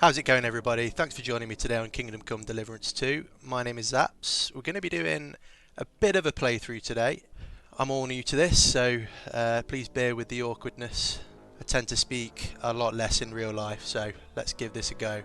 How's it going, everybody? Thanks for joining me today on Kingdom Come Deliverance 2. My name is Zxaps. We're going to be doing a bit of a playthrough today. I'm all new to this, so please bear with the awkwardness. I tend to speak a lot less in real life, so let's give this a go.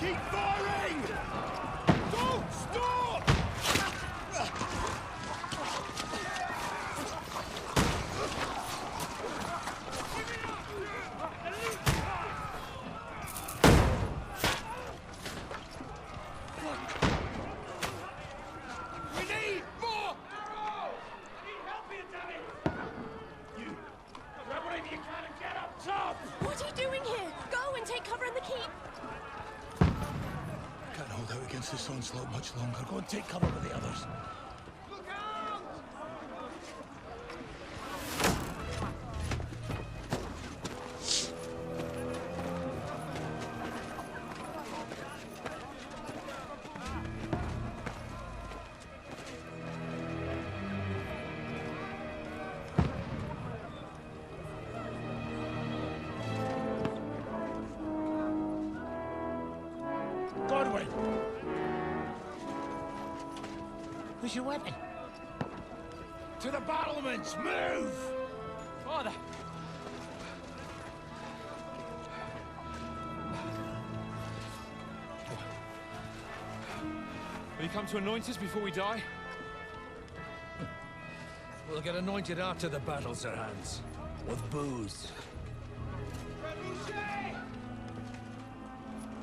Keep firing! Don't stop! We need more arrows! I need help here, damn it! You grab whatever you can and get up top! What are you doing here? Go and take cover in the keep. Can't hold out against this onslaught much longer. Go and take cover with the others. Look out! Godwin! Where's your weapon? To the battlements! Move! Father! Will you come to anoint us before we die? We'll get anointed after the battle, Sir Hans. With booze.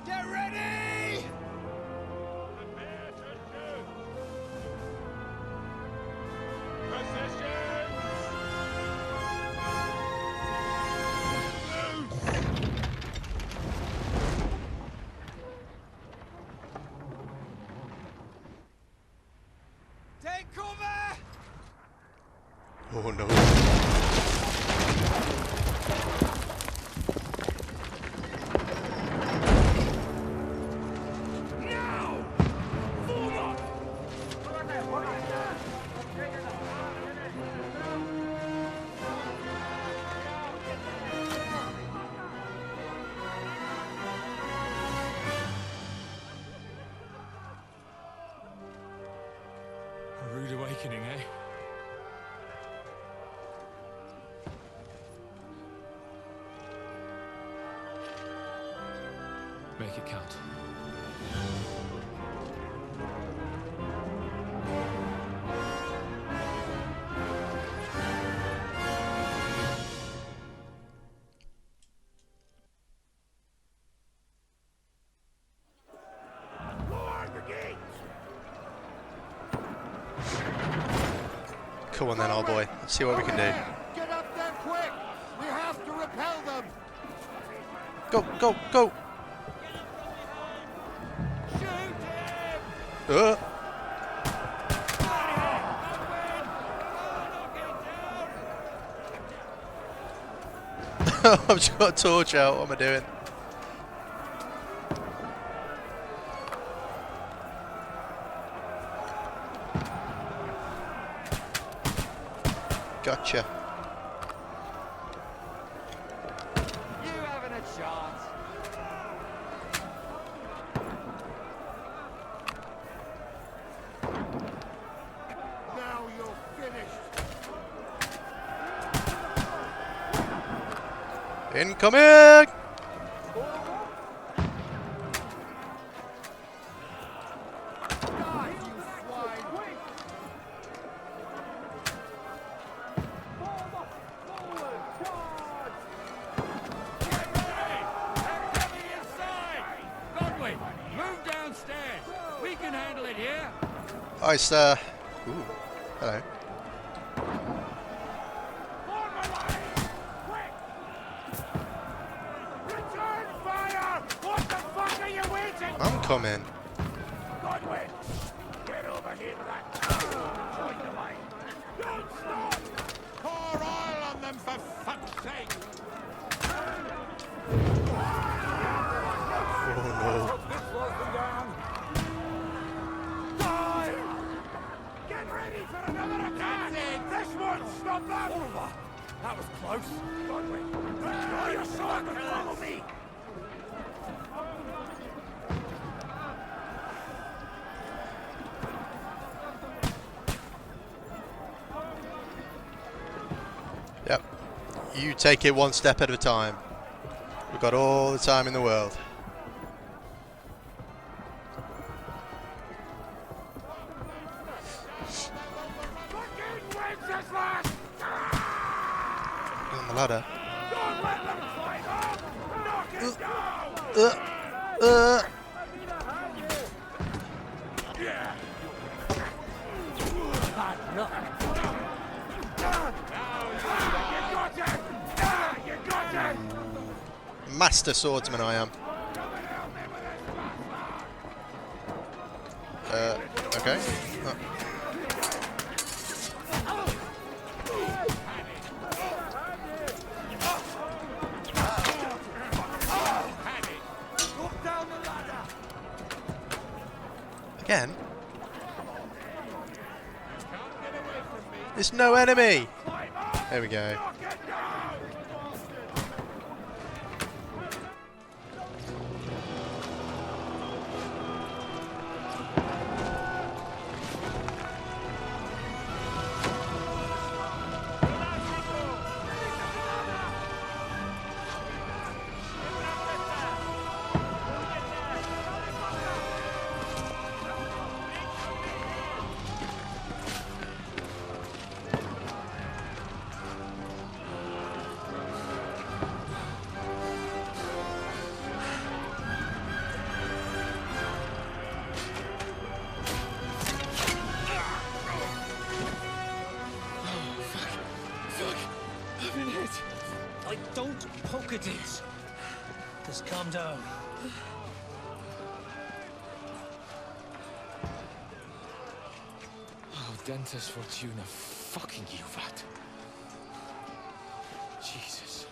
Get ready! Take cover! Oh no. Now! Form up! A rude awakening, eh? Make it count. Lower the gates! Come on then, old boy. Let's see what we can do. Get up there quick! We have to repel them! Go, go, go! Shoot him! Uh. I've just got a torch out. What am I doing? Gotcha. You haven't a chance. Now you're finished. Incoming! Die, you swine! Godwin, move downstairs. We can handle it here. Hi, sir. Ooh, hello. coming. Godwin! Get over here to that join the line. Don't stop! Pour oil on them for fuck's sake! Oh no. This slows them down. Die! Get ready for another attack! That's it! This won't stop them! Over! That was close. Godwin, draw your sword and follow me! Yep. You take it one step at a time. We've got all the time in the world. On the ladder. Don't let them climb up! Knock it down! Yeah! Bad luck! You got it! You got it! Master swordsman I am. Okay. Oh. Again? There's no enemy! There we go. Like, don't poke at it. Just calm down. Oh, Dentes Fortuna, fucking Uvat. Jesus.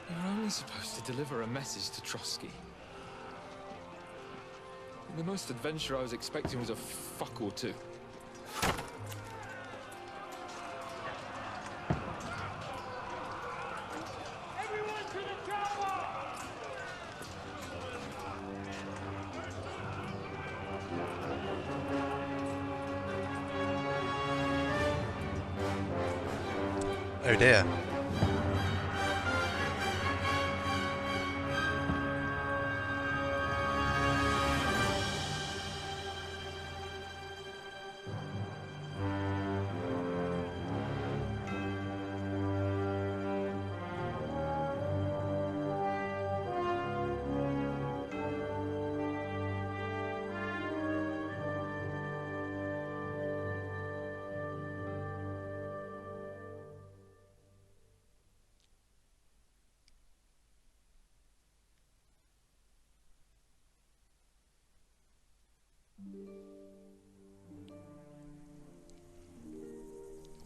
You're only supposed to deliver a message to Trotsky. The most adventure I was expecting was a fuck or two. Everyone to the tower! Oh dear.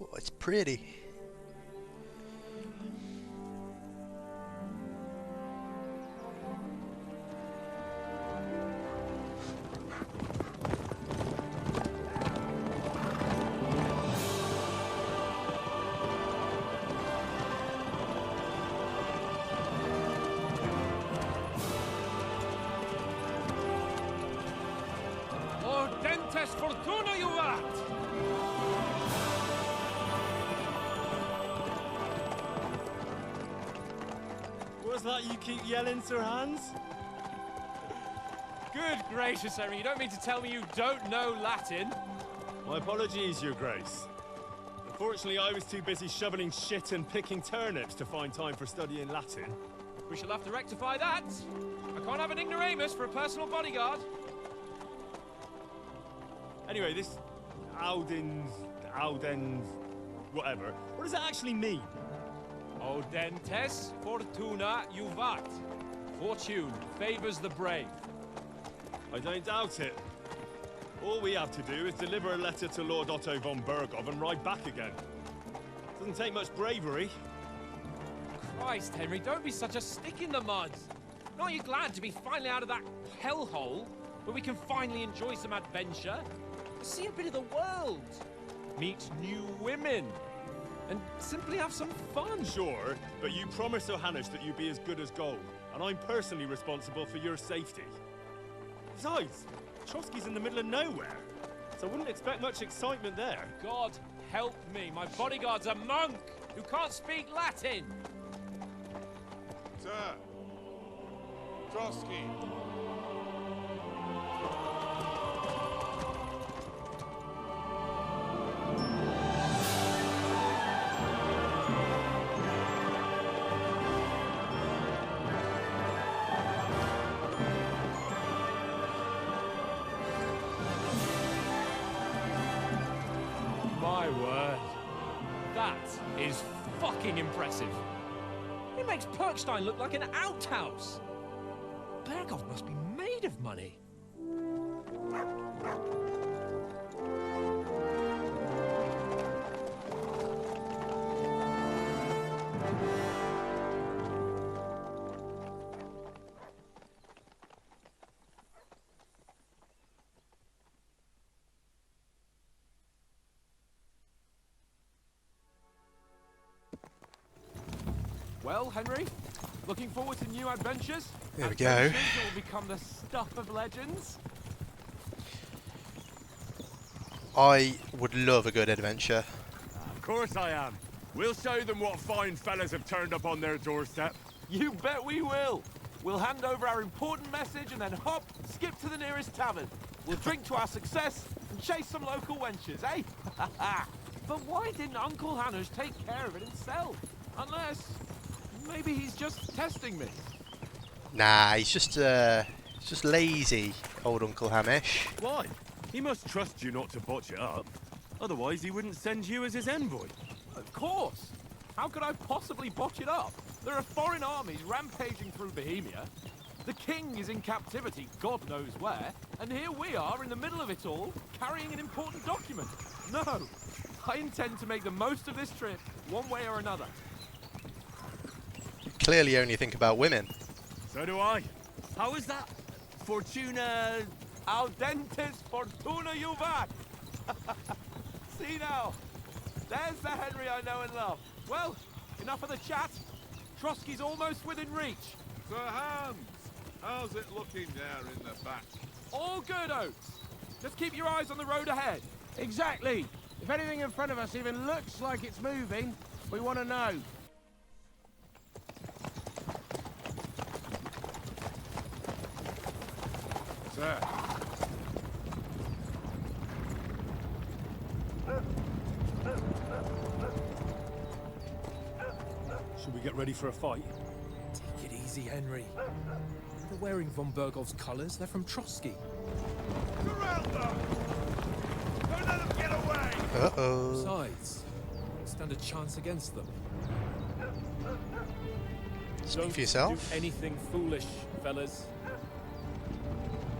Oh, it's pretty. Oh, Dentes Fortuna, Uvat! What's that you keep yelling, Sir Hans? Good gracious, Henry, you don't mean to tell me you don't know Latin? My apologies, Your Grace. Unfortunately, I was too busy shoveling shit and picking turnips to find time for studying Latin. We shall have to rectify that. I can't have an ignoramus for a personal bodyguard. Anyway, this Audens, whatever. What does that actually mean? Oh, Dentes Fortuna, Uvat. Fortune favors the brave. I don't doubt it. All we have to do is deliver a letter to Lord Otto von Bergov and ride back again. Doesn't take much bravery. Christ, Henry, don't be such a stick in the mud. Aren't you glad to be finally out of that hellhole where we can finally enjoy some adventure? See a bit of the world, meet new women, and simply have some fun. Sure, but you promised Johannes that you'd be as good as gold, and I'm personally responsible for your safety. Besides, Trotsky's in the middle of nowhere, so I wouldn't expect much excitement there. God help me, my bodyguard's a monk who can't speak Latin. Sir! Trotsky! My word. That is fucking impressive. It makes Perkstein look like an outhouse. Bergov must be made of money. Well, Henry, looking forward to new adventures? There we go. Adventures that will become the stuff of legends? I would love a good adventure. Of course I am. We'll show them what fine fellas have turned up on their doorstep. You bet we will. We'll hand over our important message and then hop, skip to the nearest tavern. We'll drink to our success and chase some local wenches, eh? But why didn't Uncle Hanush take care of it himself? Unless, maybe he's just testing me. Nah, he's just lazy, old Uncle Hamish. Why? He must trust you not to botch it up. Otherwise, he wouldn't send you as his envoy. Of course. How could I possibly botch it up? There are foreign armies rampaging through Bohemia. The king is in captivity, God knows where. And here we are in the middle of it all, carrying an important document. No, I intend to make the most of this trip, one way or another. You clearly only think about women. So do I. How is that? Fortuna... Audentes fortuna juvat! See now, there's the Henry I know and love. Well, enough of the chat. Trotsky's almost within reach. Sir Hans! How's it looking there in the back? All good, Oates. Just keep your eyes on the road ahead. Exactly. If anything in front of us even looks like it's moving, we want to know. Sir! Should we get ready for a fight? Take it easy, Henry. They're wearing von Bergov's colours. They're from Trotsky. Surround them! Don't let them get away! Uh-oh. Besides, stand a chance against them. Speak for Don't yourself. do anything foolish, fellas.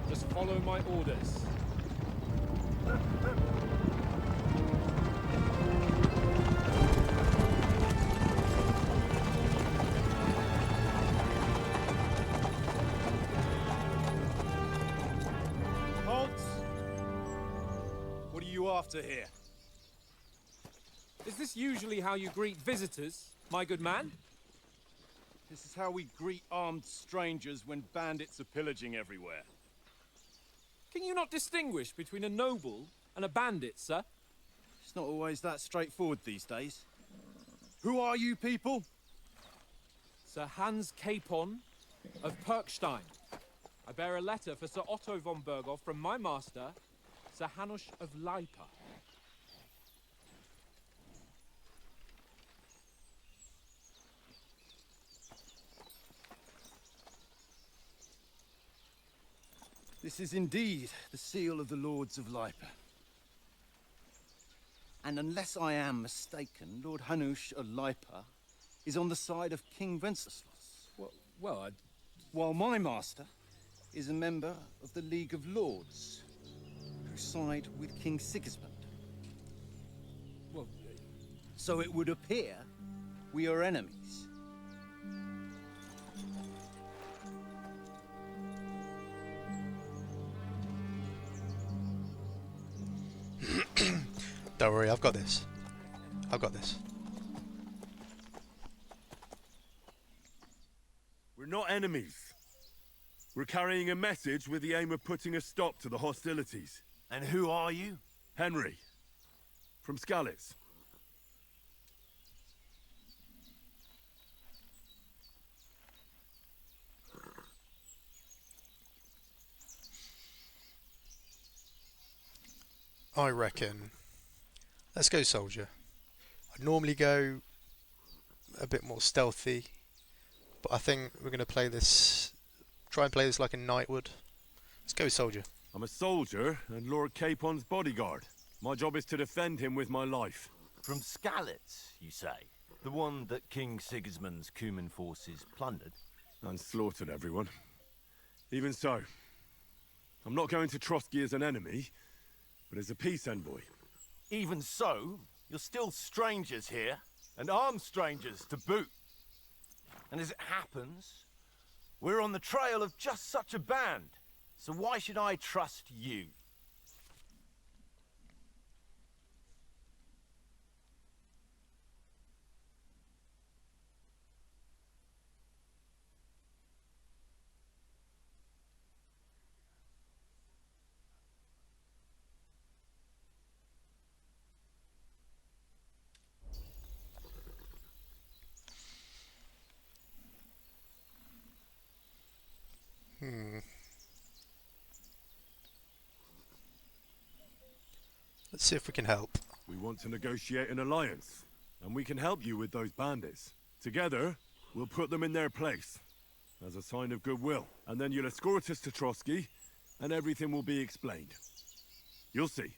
Just follow my orders. Halt! What are you after here? Is this usually how you greet visitors, my good man? This is how we greet armed strangers when bandits are pillaging everywhere. Can you not distinguish between a noble and a bandit, sir? It's not always that straightforward these days. Who are you people? Sir Hans Capon of Perkstein. I bear a letter for Sir Otto von Bergov from my master, Sir Hanush of Lipa. This is indeed the seal of the Lords of Lipa. And unless I am mistaken, Lord Hanush of Lipa is on the side of King Wenceslas. Well, while my master is a member of the League of Lords, who side with King Sigismund. Well, So it would appear we are enemies. Don't worry, I've got this. I've got this. We're not enemies. We're carrying a message with the aim of putting a stop to the hostilities. And who are you? Henry, from Skalitz. I reckon. Let's go soldier. I'd normally go a bit more stealthy, but I think we're going to play this. Try and play this like a knight would. Let's go soldier. I'm a soldier and Lord Capon's bodyguard. My job is to defend him with my life. From Skalitz, you say? The one that King Sigismund's Cuman forces plundered? And slaughtered everyone. Even so, I'm not going to Trotsky as an enemy, but as a peace envoy. Even so, you're still strangers here, and armed strangers to boot. And as it happens, we're on the trail of just such a band. So why should I trust you? Let's see if we can help. We want to negotiate an alliance, and we can help you with those bandits. Together, we'll put them in their place, as a sign of goodwill. And then you'll escort us to Trotsky, and everything will be explained. You'll see.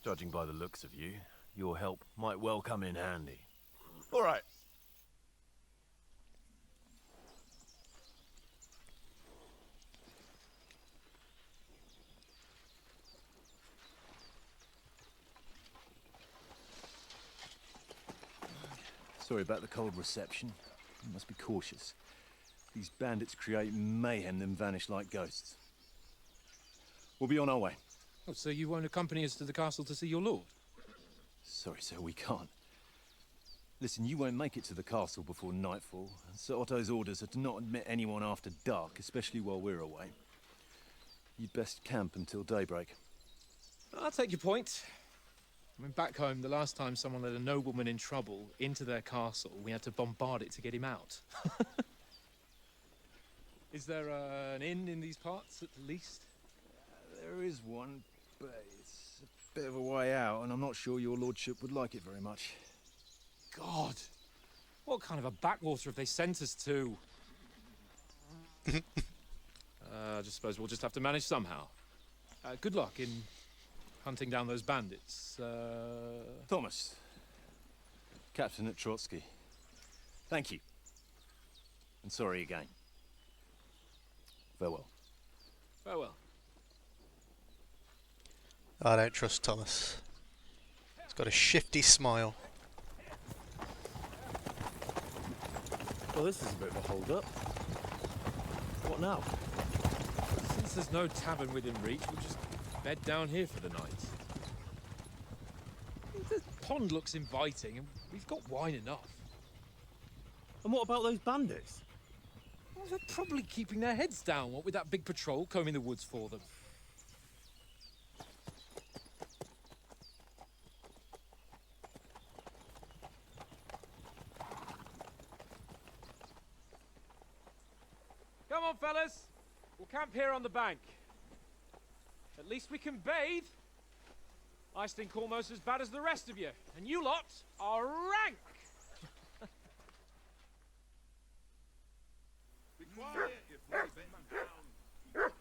Judging by the looks of you, your help might well come in handy. All right. Sorry about the cold reception. You must be cautious. These bandits create mayhem, then vanish like ghosts. We'll be on our way. oh, so you won't accompany us to the castle to see your lord? Sorry, sir, we can't. Listen, you won't make it to the castle before nightfall. Sir Otto's orders are to not admit anyone after dark, especially while we're away. You'd best camp until daybreak. I'll take your point. I mean, back home, the last time someone let a nobleman in trouble into their castle, we had to bombard it to get him out. Is there an inn in these parts, at least? There is one, but it's a bit of a way out, and I'm not sure your lordship would like it very much. God! What kind of a backwater have they sent us to? I just suppose we'll just have to manage somehow. Good luck in hunting down those bandits. Thomas, captain at Trotsky. Thank you. And sorry again. Farewell. Farewell. I don't trust Thomas. He's got a shifty smile. Well, this is a bit of a hold-up. What now? Since there's no tavern within reach, we'll just bed down here for the night. The pond looks inviting, and we've got wine enough. And what about those bandits? Well, they're probably keeping their heads down, what with that big patrol combing the woods for them. Come on, fellas. We'll camp here on the bank. At least we can bathe. I stink almost as bad as the rest of you, and you lot are rank. Be quiet, you flea-bitten hound.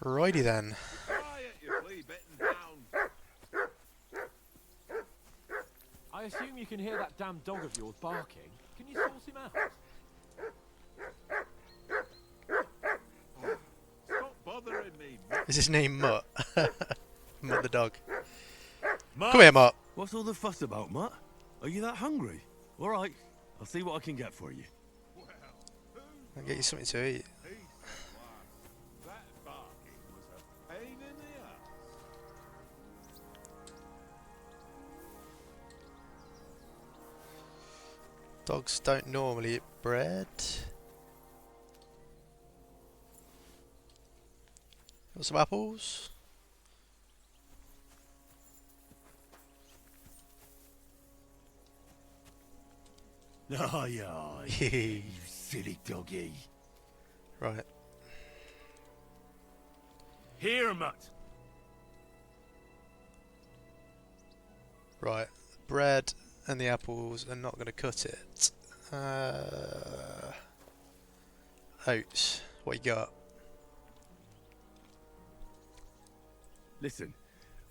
Righty then. Quiet, you flea-bitten hound. you can hear that damn dog of yours barking, can you sort him out? Stop bothering me. Is his name Mutt? Mutt the dog. Mutt! Come here, Mutt. What's all the fuss about, Mutt? Are you that hungry? All right, I'll see what I can get for you. I'll get you something to eat. That barking was a pain in the ass. Dogs don't normally eat bread. Got some apples. Aye, aye, you silly doggy. Right. Here, Mutt. Right. Bread and the apples are not going to cut it. Oats. What you got? Listen,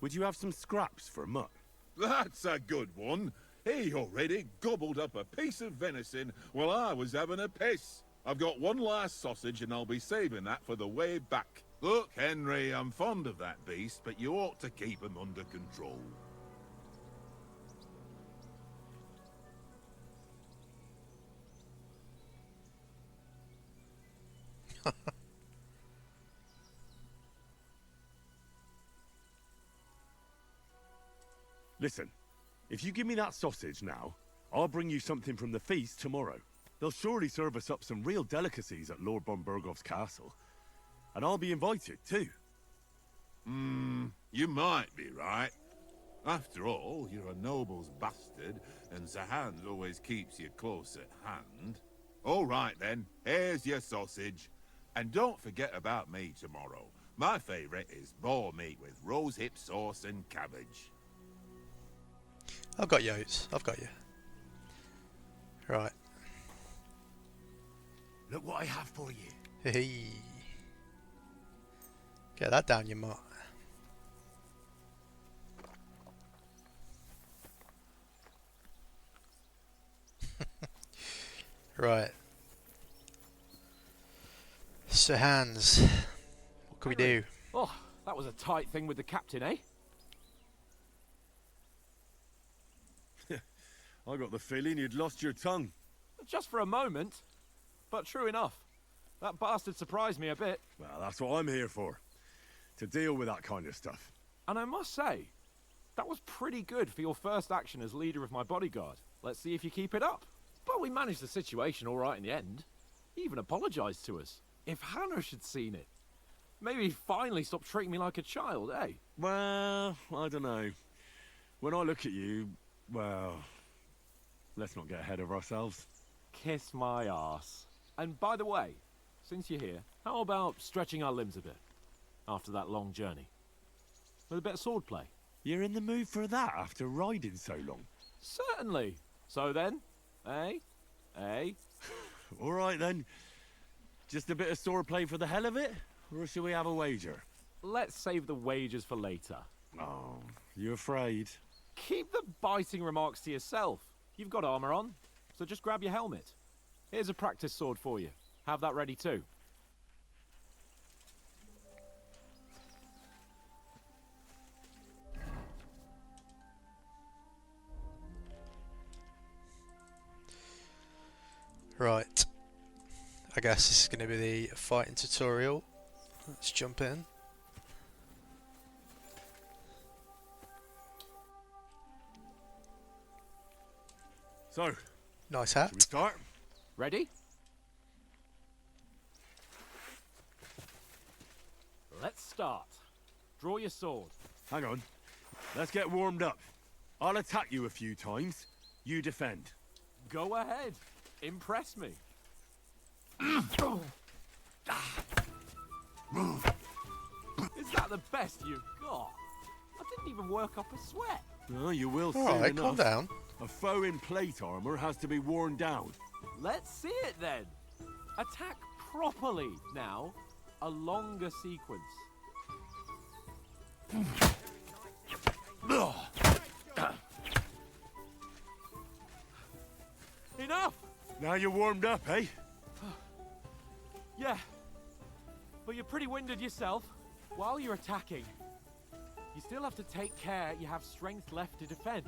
would you have some scraps for Mutt? That's a good one. He already gobbled up a piece of venison while I was having a piss. I've got one last sausage and I'll be saving that for the way back. Look, Henry, I'm fond of that beast, but you ought to keep him under control. Listen, if you give me that sausage now, I'll bring you something from the feast tomorrow. They'll surely serve us up some real delicacies at Lord von Bergov's castle. And I'll be invited, too. You might be right. After all, you're a noble's bastard, and Sir Hans always keeps you close at hand. All right, then. Here's your sausage. And don't forget about me tomorrow. My favourite is boar meat with rosehip sauce and cabbage. I've got you, Oats. I've got you. Right. Look what I have for you. Hey. Get that down, you mutt. Right. Sir Hans, what can we do? Oh, that was a tight thing with the captain, eh? I got the feeling you'd lost your tongue. Just for a moment. But true enough. That bastard surprised me a bit. Well, that's what I'm here for. To deal with that kind of stuff. And I must say, that was pretty good for your first action as leader of my bodyguard. Let's see if you keep it up. But we managed the situation all right in the end. He even apologized to us. If Hanosh had seen it, maybe he'd finally stop treating me like a child, eh? Well, I don't know. When I look at you, well, let's not get ahead of ourselves. Kiss my arse. And by the way, since you're here, how about stretching our limbs a bit after that long journey? With a bit of swordplay. You're in the mood for that after riding so long? Certainly. So then, eh? Eh? All right then. Just a bit of swordplay for the hell of it? Or should we have a wager? Let's save the wagers for later. Oh, you afraid? Keep the biting remarks to yourself. You've got armor on, so just grab your helmet. Here's a practice sword for you. Have that ready too. Right. I guess this is going to be the fighting tutorial. Let's jump in. So, Nice hat. should we start? Ready? Let's start. Draw your sword. Hang on. Let's get warmed up. I'll attack you a few times. You defend. Go ahead. Impress me. Is that the best you've got? I didn't even work up a sweat. Oh, you will soon Alright, enough. calm down. A foe in plate armor has to be worn down. Let's see it then. Attack properly now. A longer sequence. enough! Now you're warmed up, eh? Yeah. But you're pretty winded yourself. While you're attacking, you still have to take care you have strength left to defend.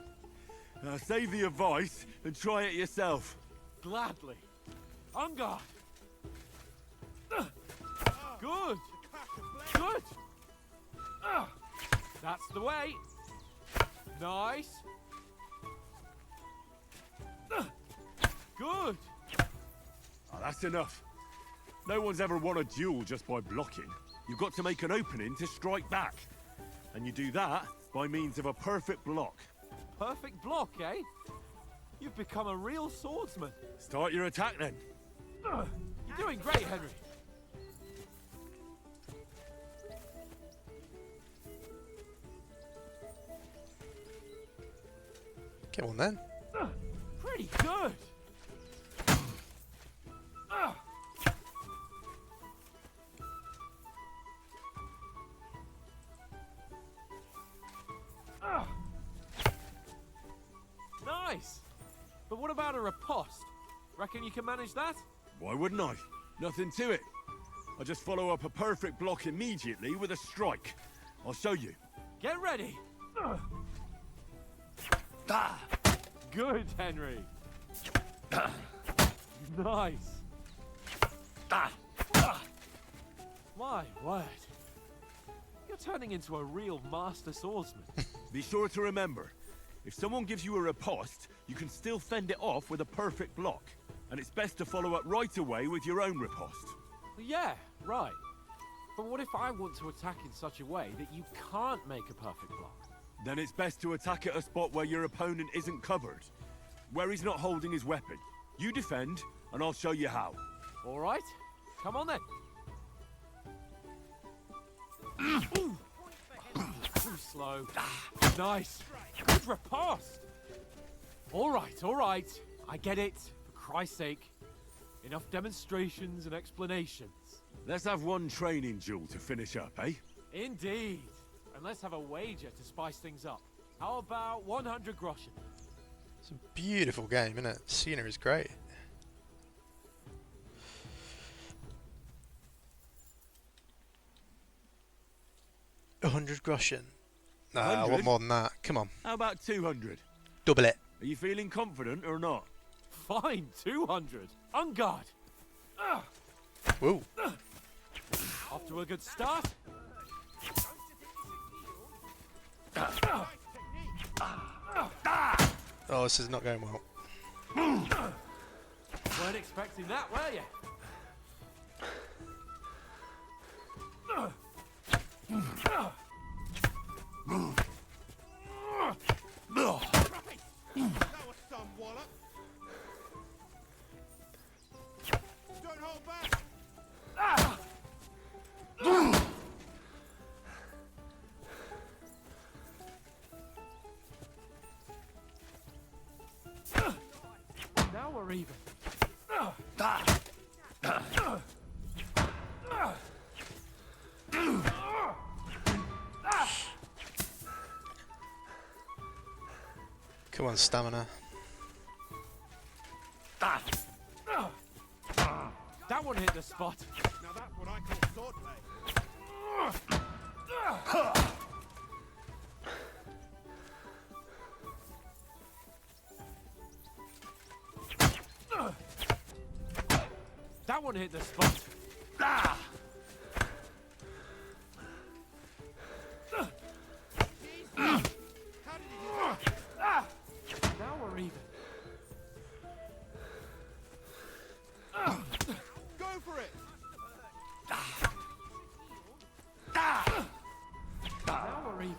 Now save the advice and try it yourself. Gladly. On guard. Good. Good. That's the way. Nice. Good. Oh, that's enough. No one's ever won a duel just by blocking. You've got to make an opening to strike back. And you do that by means of a perfect block. Perfect block, eh? You've become a real swordsman. Start your attack then. You're doing great, Henry. Come on then. Pretty good. Nice. But what about a riposte? Reckon you can manage that? Why wouldn't I? Nothing to it. I just follow up a perfect block immediately with a strike. I'll show you. Get ready. Good, Henry. Nice. My word. You're turning into a real master swordsman. Be sure to remember, if someone gives you a riposte, you can still fend it off with a perfect block. And it's best to follow up right away with your own riposte. Yeah, right. But what if I want to attack in such a way that you can't make a perfect block? Then it's best to attack at a spot where your opponent isn't covered. Where he's not holding his weapon. You defend, and I'll show you how. All right. Come on then. Too slow. Nice. Good riposte. All right. I get it. For Christ's sake. Enough demonstrations and explanations. Let's have one training duel to finish up, eh? Indeed. And let's have a wager to spice things up. How about 100 groschen? It's a beautiful game, isn't it? The scenery is great. $100 Nah, I want 100? more than that. Come on, How about 200? double it. Are you feeling confident or not? Fine, 200. On guard. Woo. Off to a good start. Oh, this is not going well. Weren't expecting that, were you? That was some wallop. Don't hold back. Now we're even. Come on, stamina. That one hit the spot. Now that's what I call swordplay. That one hit the spot. How did he do that? Now we're even. Go for it. Now we're even.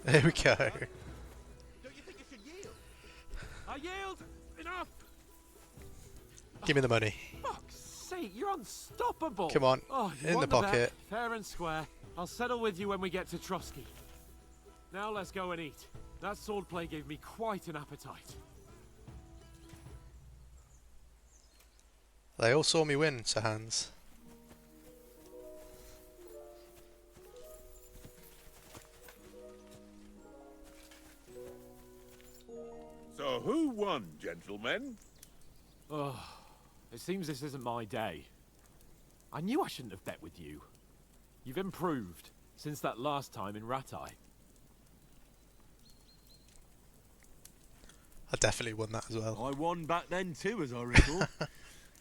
There we go. Don't you think you should yield? I yield! Enough! Give me the money. Fuck's sake, you're unstoppable! Come on, Oh, you in won the bet. pocket. Fair and square. I'll settle with you when we get to Trotsky. Now let's go and eat. That swordplay gave me quite an appetite. They all saw me win, Sir Hans. So who won, gentlemen? Oh, it seems this isn't my day. I knew I shouldn't have bet with you. You've improved since that last time in Ratai. I definitely won that as well. I won back then too, as I recall.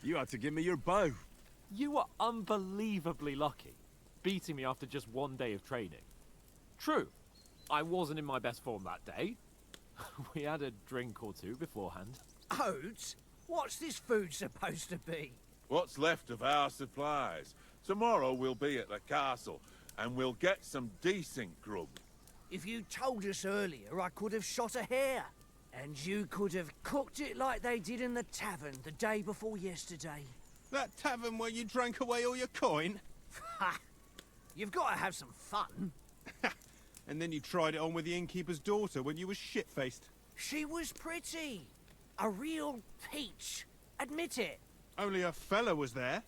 You had to give me your bow. You were unbelievably lucky, beating me after just one day of training. True, I wasn't in my best form that day. We had a drink or two beforehand. Oats? What's this food supposed to be? What's left of our supplies. Tomorrow we'll be at the castle, and we'll get some decent grub. If you told us earlier, I could have shot a hare. And you could have cooked it like they did in the tavern the day before yesterday. That tavern where you drank away all your coin? Ha! You've got to have some fun. And then you tried it on with the innkeeper's daughter when you were shit-faced. She was pretty. A real peach. Admit it. Only a fella was there.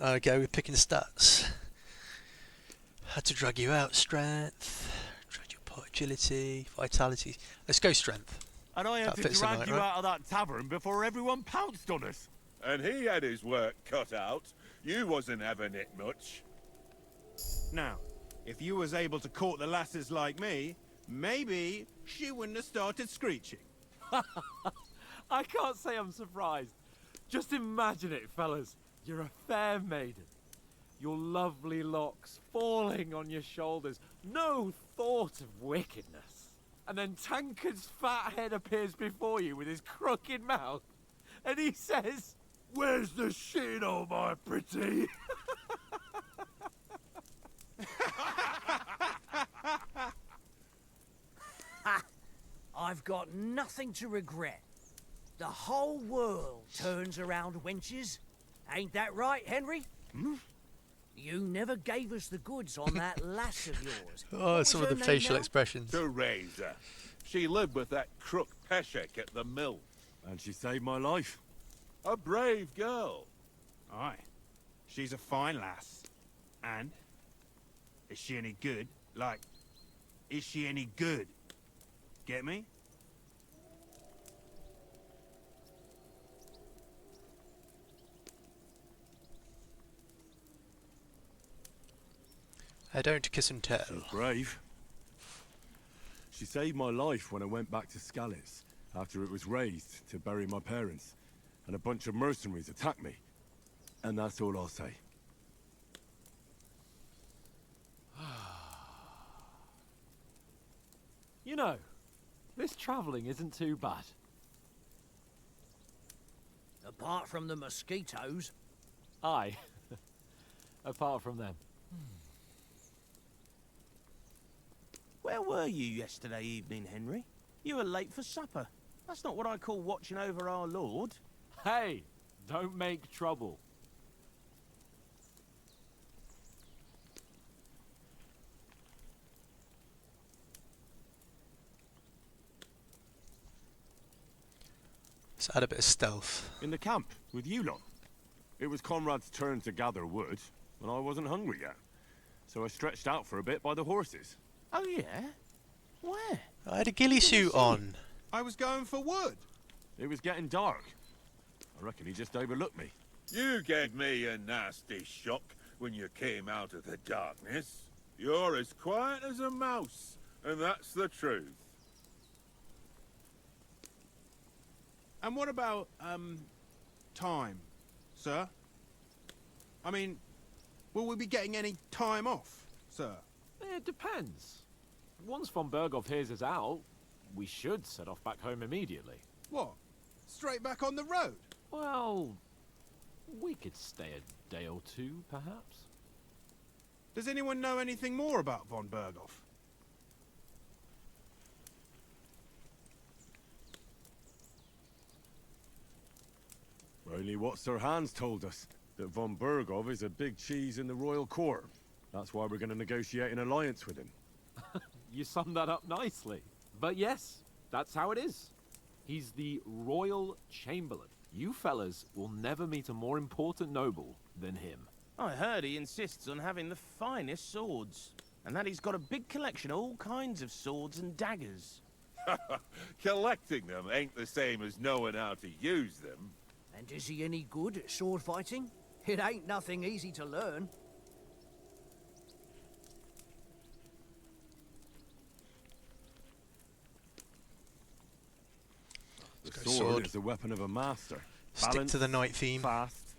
Okay, we're picking stats. Had to drag you out. Strength. Drag your pot. Agility. Vitality. Let's go strength. And I had That to fits the drag night, you right? out of that tavern before everyone pounced on us. And he had his work cut out. You wasn't having it much. Now, if you was able to court the lasses like me, maybe she wouldn't have started screeching. I can't say I'm surprised. Just imagine it, fellas. You're a fair maiden. Your lovely locks falling on your shoulders. No thought of wickedness. And then Tankard's fat head appears before you with his crooked mouth. And he says, "Where's the shit, oh my pretty?" I've got nothing to regret. The whole world turns around wenches. Ain't that right, Henry? Hmm? You never gave us the goods on that lass of yours. Oh, some of the facial expressions. Teresa. She lived with that crook Peshek at the mill. And she saved my life. A brave girl. Aye. She's a fine lass. And? Is she any good? Like, is she any good? Get me? I don't kiss and tell. She's brave. She saved my life when I went back to Skalitz after it was raised to bury my parents, and a bunch of mercenaries attacked me. And that's all I'll say. You know, this travelling isn't too bad. Apart from the mosquitoes. Aye. Apart from them. Where were you yesterday evening, Henry? You were late for supper. That's not what I call watching over our Lord. Hey, don't make trouble. Let's add a bit of stealth. In the camp, with you lot. It was Conrad's turn to gather wood, and I wasn't hungry yet. So I stretched out for a bit by the horses. Oh, yeah? Where? I had a ghillie suit on. I was going for wood. It was getting dark. I reckon he just overlooked me. You gave me a nasty shock when you came out of the darkness. You're as quiet as a mouse, and that's the truth. And what about, time, sir? I mean, will we be getting any time off, sir? It depends. Once von Berghoff hears us out, we should set off back home immediately. What? Straight back on the road? Well, we could stay a day or two, perhaps. Does anyone know anything more about von Berghoff? Only what Sir Hans told us, that von Berghoff is a big cheese in the royal court. That's why we're going to negotiate an alliance with him. You summed that up nicely. But yes, that's how it is. He's the Royal Chamberlain. You fellas will never meet a more important noble than him. I heard he insists on having the finest swords, and that he's got a big collection of all kinds of swords and daggers. Collecting them ain't the same as knowing how to use them. And is he any good at sword fighting? It ain't nothing easy to learn. The sword is the weapon of a master. Stick to the night theme. Fast,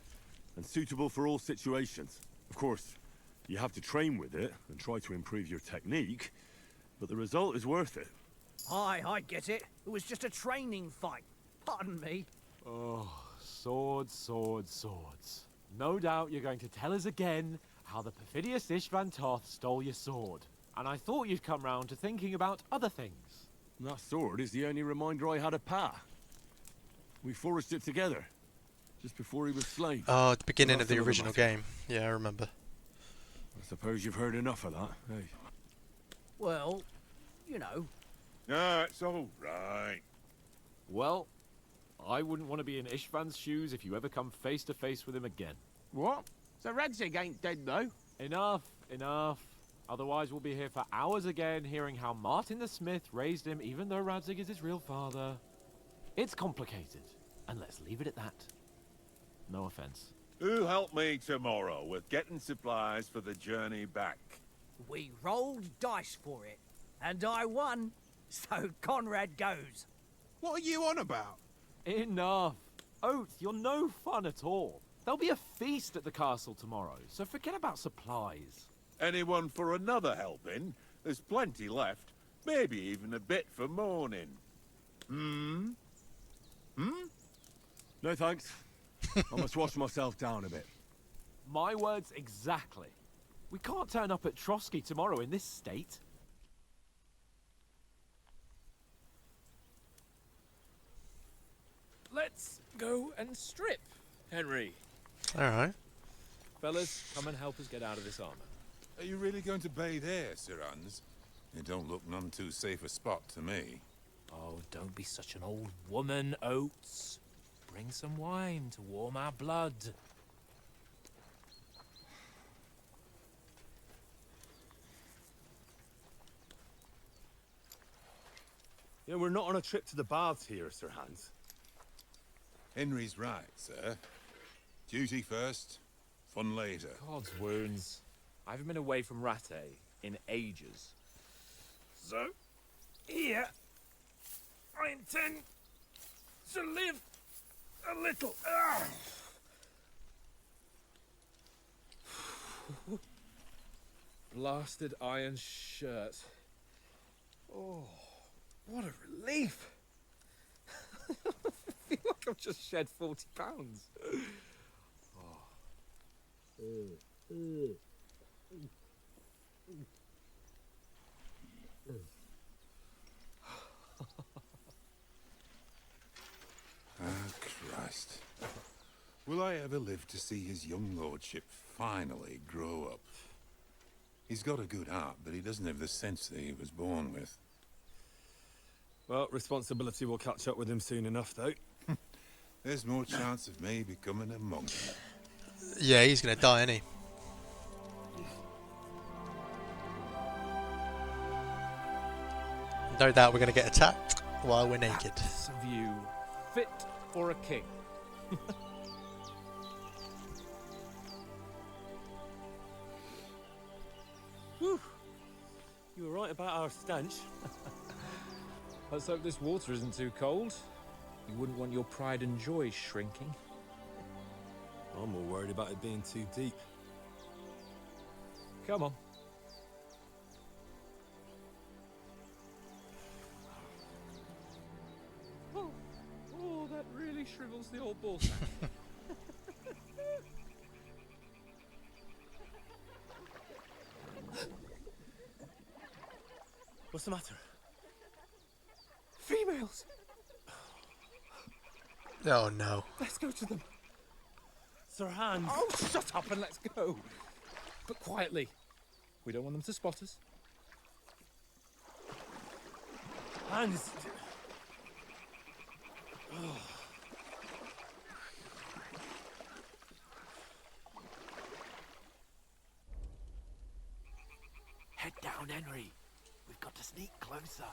and suitable for all situations. Of course, you have to train with it and try to improve your technique, but the result is worth it. Aye, I get it. It was just a training fight. Pardon me. Oh, swords, swords, swords. No doubt you're going to tell us again how the perfidious Ishvan Toth stole your sword. And I thought you'd come round to thinking about other things. That sword is the only reminder I had of Pa. We forged it together, just before he was slain. Oh, the beginning of the original game. Yeah, I remember. I suppose you've heard enough of that, hey? Well, you know. No, it's all right. Well, I wouldn't want to be in Ishvan's shoes if you ever come face to face with him again. What? So Radzig ain't dead, though? Enough, enough. Otherwise we'll be here for hours again, hearing how Martin the Smith raised him even though Radzig is his real father. It's complicated, and let's leave it at that. No offense. Who'll help me tomorrow with getting supplies for the journey back? We rolled dice for it, and I won, so Conrad goes. What are you on about? Enough. Oath, you're no fun at all. There'll be a feast at the castle tomorrow, so forget about supplies. Anyone for another helping? There's plenty left. Maybe even a bit for morning. Hmm? No thanks. I must wash myself down a bit. My words exactly. We can't turn up at Trotsky tomorrow in this state. Let's go and strip, Henry. Alright. Fellas, come and help us get out of this armor. Are you really going to bathe here, Sir Hans? It don't look none too safe a spot to me. Oh, don't be such an old woman, Oates. Bring some wine to warm our blood. You know, we're not on a trip to the baths here, Sir Hans. Henry's right, sir. Duty first, fun later. God's wounds. I haven't been away from Rattay in ages. So, here, I intend to live a little. Blasted iron shirt. Oh, what a relief. I feel like I've just shed 40 pounds. Christ. Will I ever live to see his young lordship finally grow up? He's got a good heart, but he doesn't have the sense that he was born with. Well, responsibility will catch up with him soon enough, though. There's more chance of me becoming a monk. Yeah, he's gonna die, isn't he? No doubt we're gonna get attacked while we're naked. Of you, fit for a king. Whew. You were right about our stench. Let's hope this water isn't too cold. You wouldn't want your pride and joy shrinking. I'm more worried about it being too deep. Come on. Oh, that really shrivels the old ball sack. What's the matter? Females! Oh no. Let's go to them. Sir Hans. Oh, shut up and let's go. But quietly. We don't want them to spot us. Hans. Oh. Head down, Henry. We've got to sneak closer.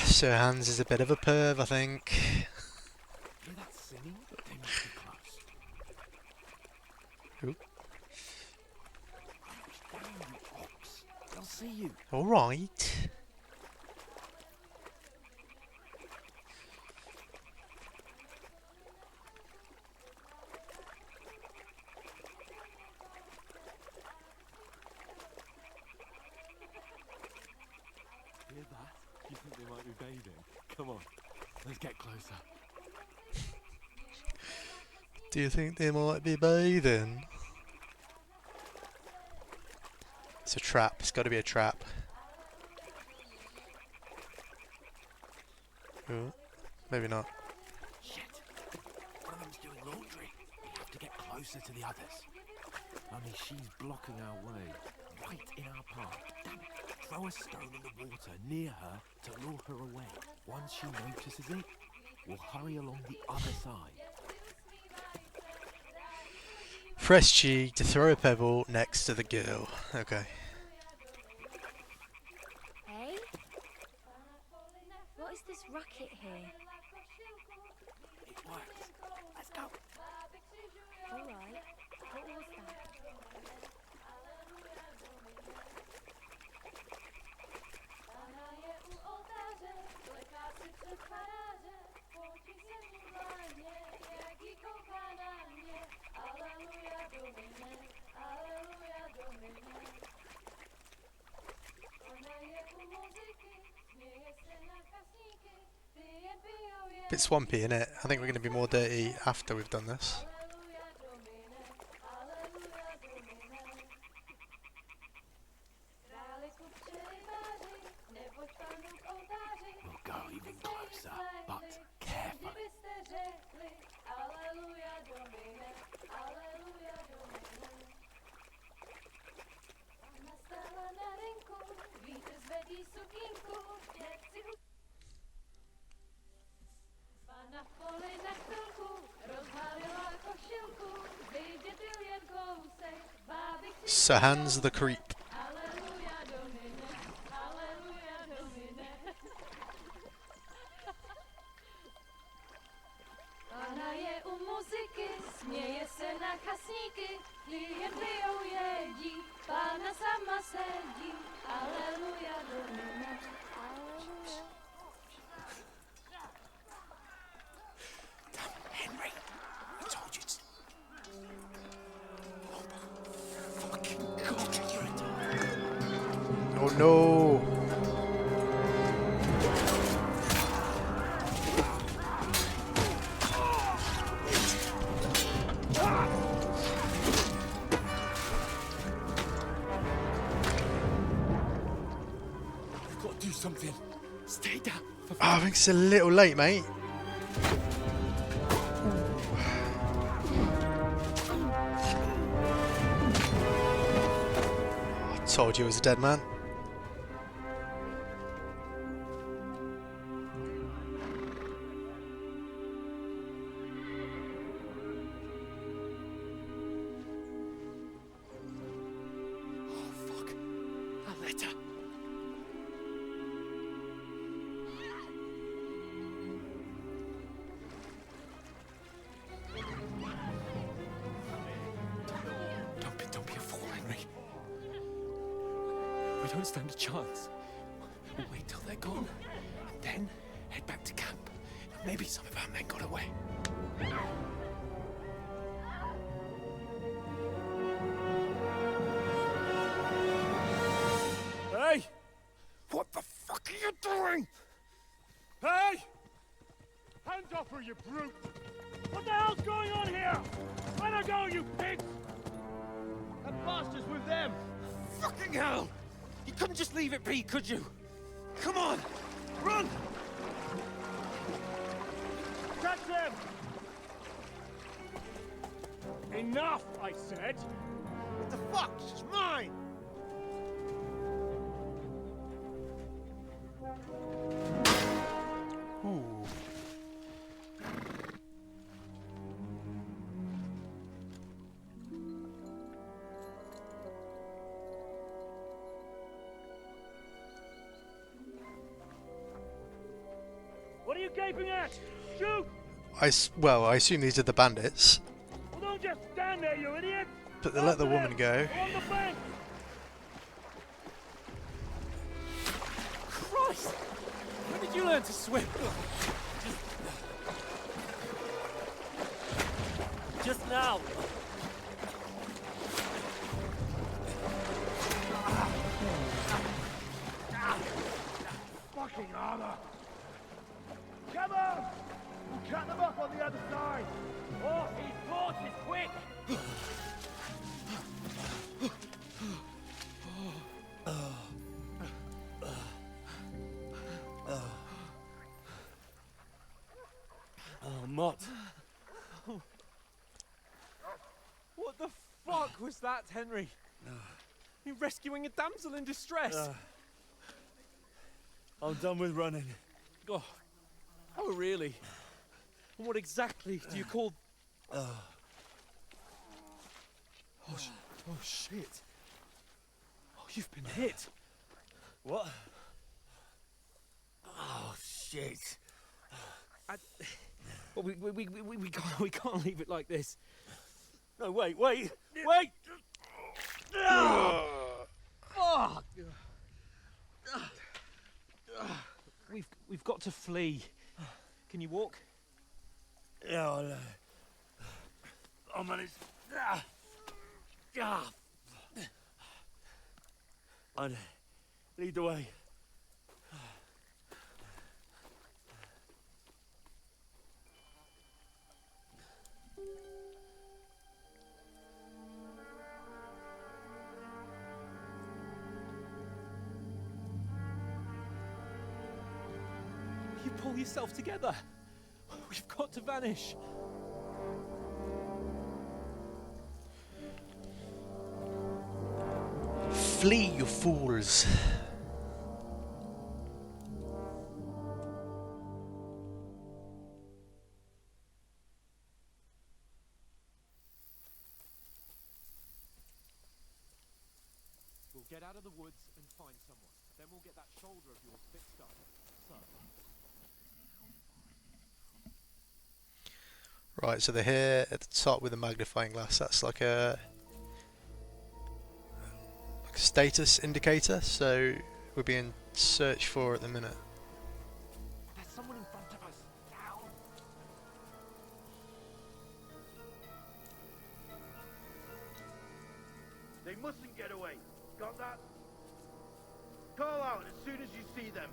Sir Hans is a bit of a perv, I think. Hear that singing? They must be close. Ooh. Crouch down, you ox. They'll see you. Alright. Hear that? You think they might be bathing? Come on, let's get closer. Do you think they might be bathing? It's a trap. It's got to be a trap. Ooh, maybe not. Shit! One of them's doing laundry. We have to get closer to the others. Only she's blocking our way, right in our path. Damn it! Throw a stone in the water near her to lure her away. Once she notices it, we'll hurry along the other side. Press G to throw a pebble next to the girl. Okay. Hey? What is this racket here? It works. Let's go. Alright. What was that? Bit swampy, innit? I think we're going to be more dirty after we've done this. We'll go even closer, but carefully. Sir Hans the Creep. Ona je u muzyky, směje se na chasníky, klienty ją jedí, Pána sama sedí. Aleluja, Domine, aleluja. Henry, I told you to... Oh, fucking God, you're a dog. Oh no! We've got to do something. Stay down. Oh, I think it's a little late, mate. I told you it was a dead man. Don't be a fool, Henry. We don't stand a chance. We'll wait till they're gone, and then head back to camp. Maybe some of our men got away. Hey! What the fuck are you doing? Hey! Hands off her, you brute! What the hell's going on here? Let her go, you pigs! That bastard Fucking hell! You couldn't just leave it be, could you? Come on! Run! Catch him! Enough, I said! What the fuck? It's mine! Ooh. What are you gaping at? Shoot! Well, I assume these are the bandits, Well, don't just stand there, you idiot! but they let the woman go. On the bank! Christ! When did you learn to swim? Just now! Fucking armor! Come on! We'll cut them off on the other side! Oh, his torch is quick! Oh, Mott. What the fuck was that, Henry? You rescuing a damsel in distress? I'm done with running. Oh, really? And what exactly do you call... Oh, shit. Oh, you've been hit. What? Oh, shit. Well, we can't leave it like this. No, wait! Fuck! We've got to flee. Can you walk? Yeah, I'll manage. I'd lead the way. You pull yourself together. We've got to vanish. Flee, you fools! We'll get out of the woods and find someone. Then we'll get that shoulder of yours fixed up. Right, so they're here at the top with a magnifying glass. That's like a status indicator, so we're being searched for at the minute. There's someone in front of us. Down. They mustn't get away. Got that? Call out as soon as you see them.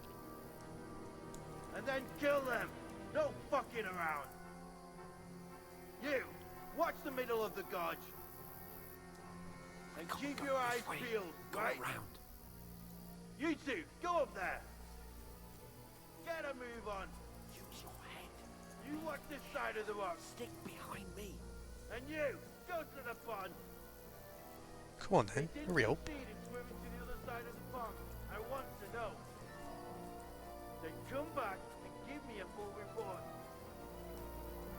And then kill them. No fucking around. You, watch the middle of the gorge. And keep your eyes peeled, right? Around. You two, go up there. Get a move on. Use your head. You watch this side of the rock. Stick behind me. And you, go to the pond. Come on then, hurry up. Succeed in swimming to the other side of the pond. I want to know. Then come back and give me a full report.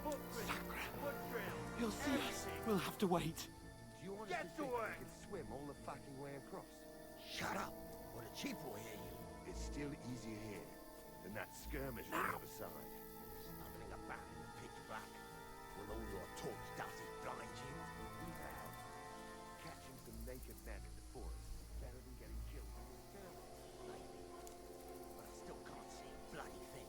Footprints, foot trail. He'll see us. We'll have to wait. Do you get to work? Swim all the fucking way across. Shut up, or the chief will hear you. It's still easier here than that skirmish on the other side. Stumbling about in the pitch black. Will all your torch does is blind you? Now, catching some naked men in the forest is better than getting killed in a skirmish. Maybe. But I still can't see a bloody thing.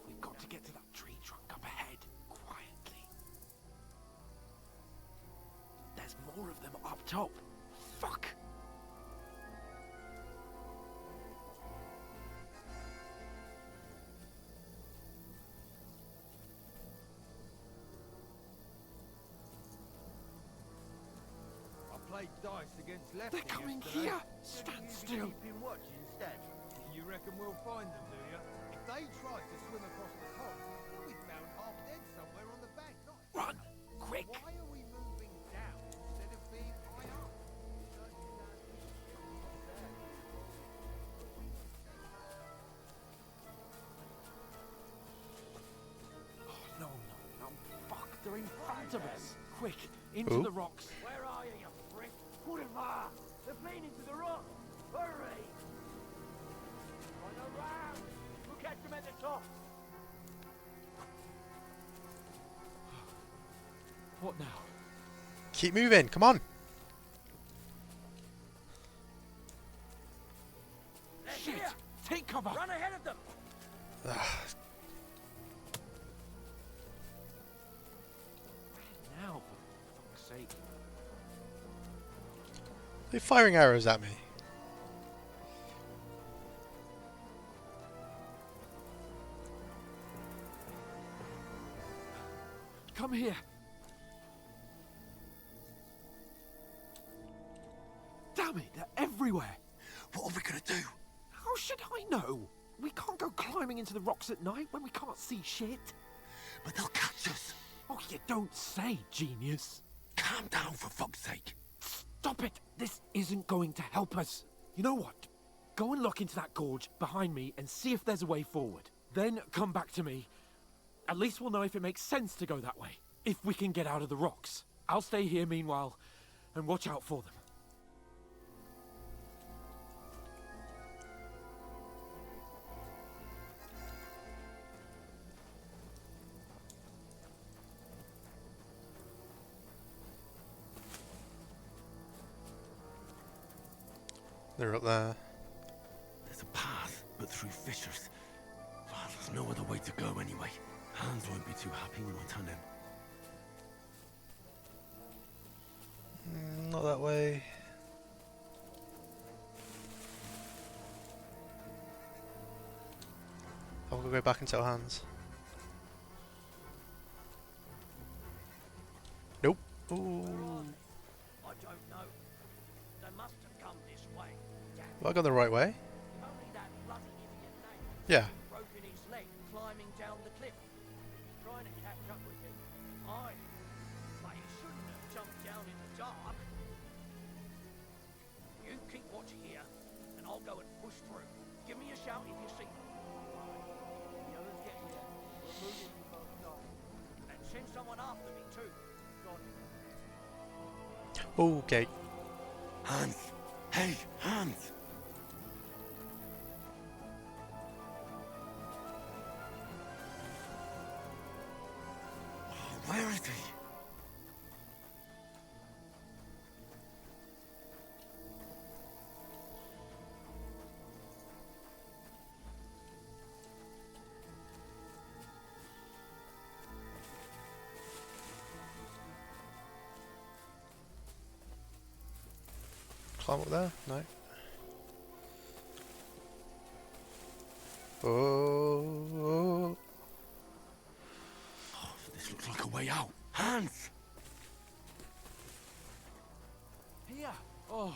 We've got to get to that tree trunk up ahead, quietly. There's more of them up top. Fuck! dice against lefty. They're coming yesterday. here. Maybe Stand you could still. keep him watch instead. You reckon we'll find them, do you? If they tried to swim across the pond, they'll be found half dead somewhere on the bank. Run, quick! Why are we moving down instead of being high up? No, fuck, they're in front of us. Quick, into Ooh. the rocks. Where are you, you prick? Put him up! They're playing into the rock! Hurry! Run around! We'll catch them at the top! What now? Keep moving, come on. They're Shit! here! Take cover! Run ahead of them! Now, for fuck's sake. They're firing arrows at me. Come here. Damn it, they're everywhere. What are we gonna do? How should I know? We can't go climbing into the rocks at night when we can't see shit. But they'll catch us. Oh, you don't say, genius. Calm down, for fuck's sake. Stop it. This isn't going to help us. You know what? Go and look into that gorge behind me and see if there's a way forward. Then come back to me. At least we'll know if it makes sense to go that way. If we can get out of the rocks. I'll stay here meanwhile and watch out for them. They're up there. There's a path, but through fissures. Well, there's no other way to go anyway. Hans won't be too happy when I turn in. Not that way. I'm gonna go back and tell Hans. Nope. Ooh. I don't know. They must have come this way. Have I gone the right way? Only that bloody idiot name. Yeah. Broken his leg climbing down the cliff. Trying to catch up with him. Aye. But he shouldn't have jumped down in the dark. You keep watch here, and I'll go and push through. Give me a shout if you see them. The others get here. We're moving you both sides. And send someone after me too. Got it. Okay. Hans! Hey, Hans! Oh, where is he? Climb up there? No. Oh. This looks like a way out. Hans! Here. Oh. God,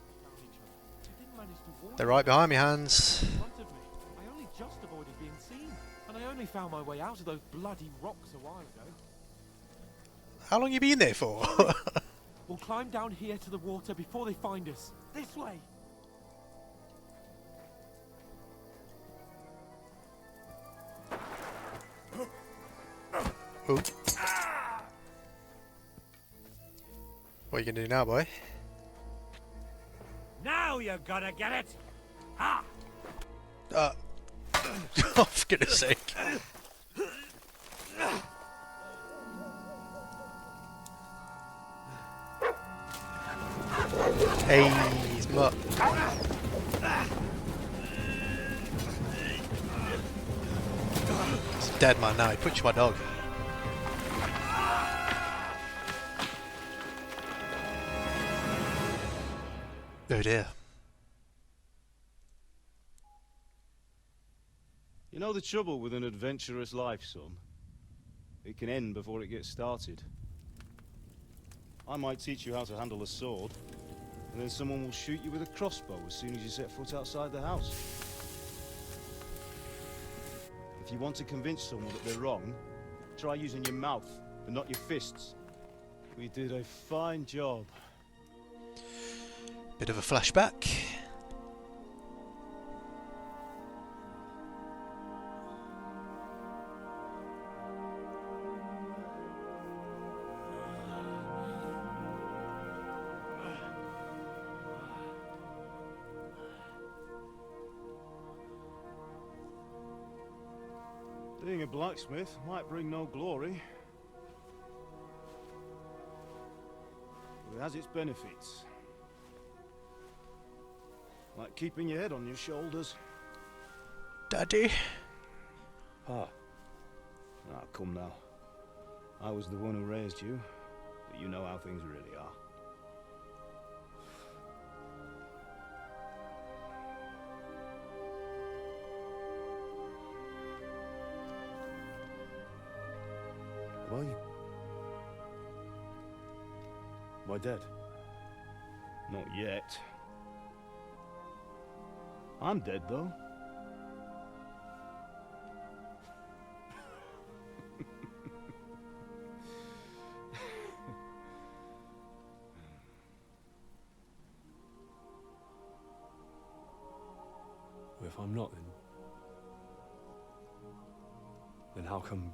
we found each other. I didn't manage to warn They're you. right behind me, Hans. In front of me. I only just avoided being seen. And I only found my way out of those bloody rocks a while ago. How long you been there for? We'll climb down here to the water before they find us. This way. Ooh. What are you gonna do now, boy? Now you're gonna get it! Ha! Oh, for goodness sake. Hey, he's mutt. He's a dead man now, he punched my dog. Oh dear. You know the trouble with an adventurous life, son? It can end before it gets started. I might teach you how to handle a sword, and then someone will shoot you with a crossbow as soon as you set foot outside the house. If you want to convince someone that they're wrong, try using your mouth and not your fists. We did a fine job. Bit of a flashback. Being a blacksmith might bring no glory, but it has its benefits. Like keeping your head on your shoulders. Daddy? Ah, come now. I was the one who raised you, but you know how things really are. Am I dead? Not yet. I'm dead, though. Well, if I'm not, then how come...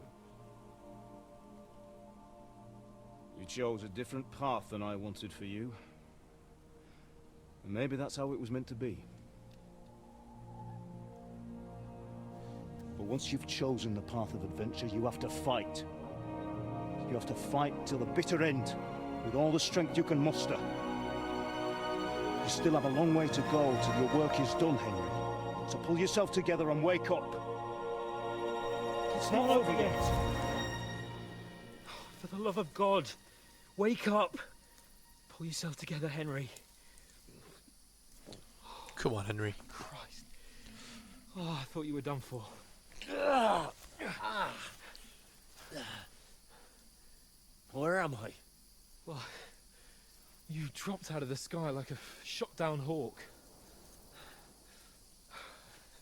You chose a different path than I wanted for you. And maybe that's how it was meant to be. But once you've chosen the path of adventure, you have to fight. You have to fight till the bitter end, with all the strength you can muster. You still have a long way to go till your work is done, Henry. So pull yourself together and wake up. It's not over yet. For the love of God, wake up. Pull yourself together, Henry. Come on, Henry. Christ. Oh, I thought you were done for. Where am I? Well, you dropped out of the sky like a shot-down hawk.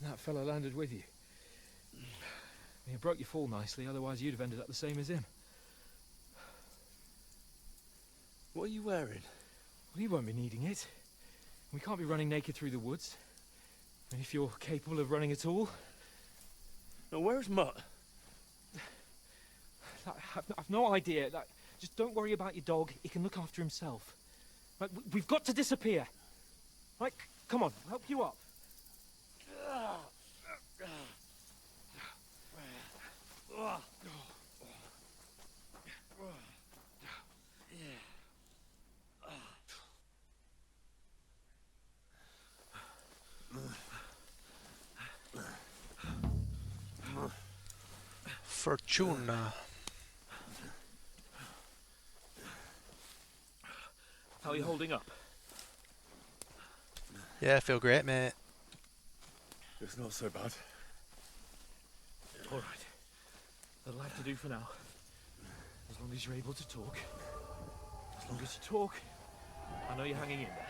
And that fella landed with you. You broke your fall nicely, otherwise you'd have ended up the same as him. What are you wearing? Well, you won't be needing it. We can't be running naked through the woods. And if you're capable of running at all... Now, where's Mutt? I've no idea. Just don't worry about your dog. He can look after himself. Right, we've got to disappear. Right, come on, I'll help you up. Fortuna. How are you holding up? Yeah, I feel great, mate. It's not so bad. All right. That'll have to do for now. As long as you're able to talk. As long as you talk, I know you're hanging in there.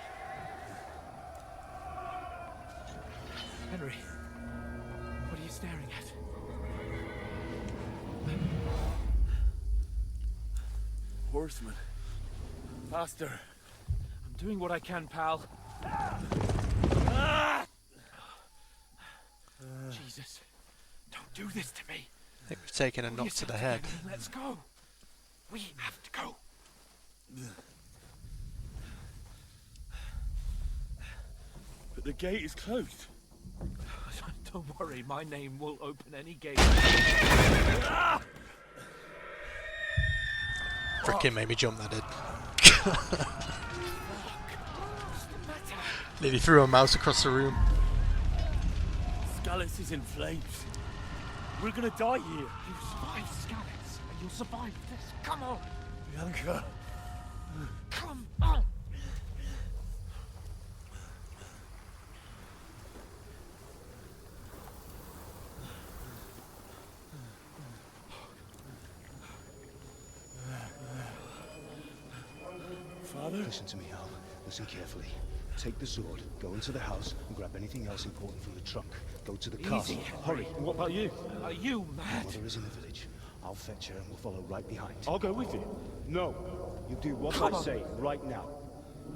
Henry, what are you staring at? Horseman. Faster. I'm doing what I can, pal. Jesus, don't do this to me. I think we've taken a knock to the head. Let's go. We have to go. But the gate is closed. Don't worry, my name will open any gate. Frickin' made me jump, that did. Nearly threw a mouse across the room. Scallis is in flames. We're gonna die here. You survived Scallis, and you'll survive this. Come on. Bianca. Come on. Father? Listen to me, Hal. Listen carefully. Take the sword, go into the house, and grab anything else important from the trunk. Go to the castle. Hurry. And what about you? Are you mad? Mother is in the village. I'll fetch her and we'll follow right behind. I'll go with you. No. You do what I say right now.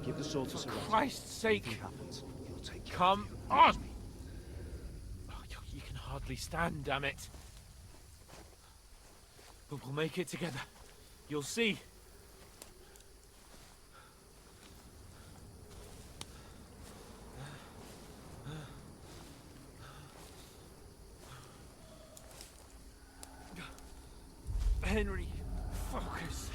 Give the sword to Sir. For Christ's sake. Anything happens, he'll take care Come of you. on! Oh, you can hardly stand, damn it. But we'll make it together. You'll see. Henry, focus.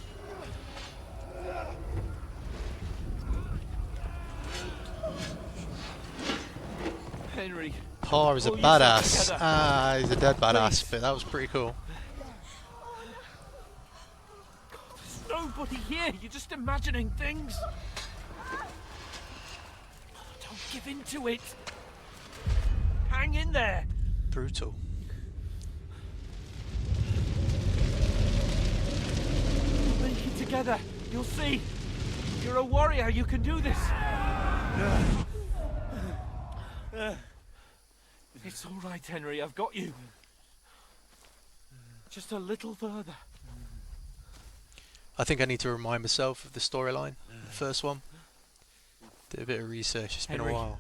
Henry. Pa is a pull yourself badass. together. Ah, he's a dead badass, Please. but that was pretty cool. There's nobody here. You're just imagining things. Don't give in to it. Hang in there. Brutal. We'll make it together. You'll see. You're a warrior. You can do this. It's all right, Henry. I've got you. Just a little further. I think I need to remind myself of the storyline, the first one. Did a bit of research. It's been a Henry. while.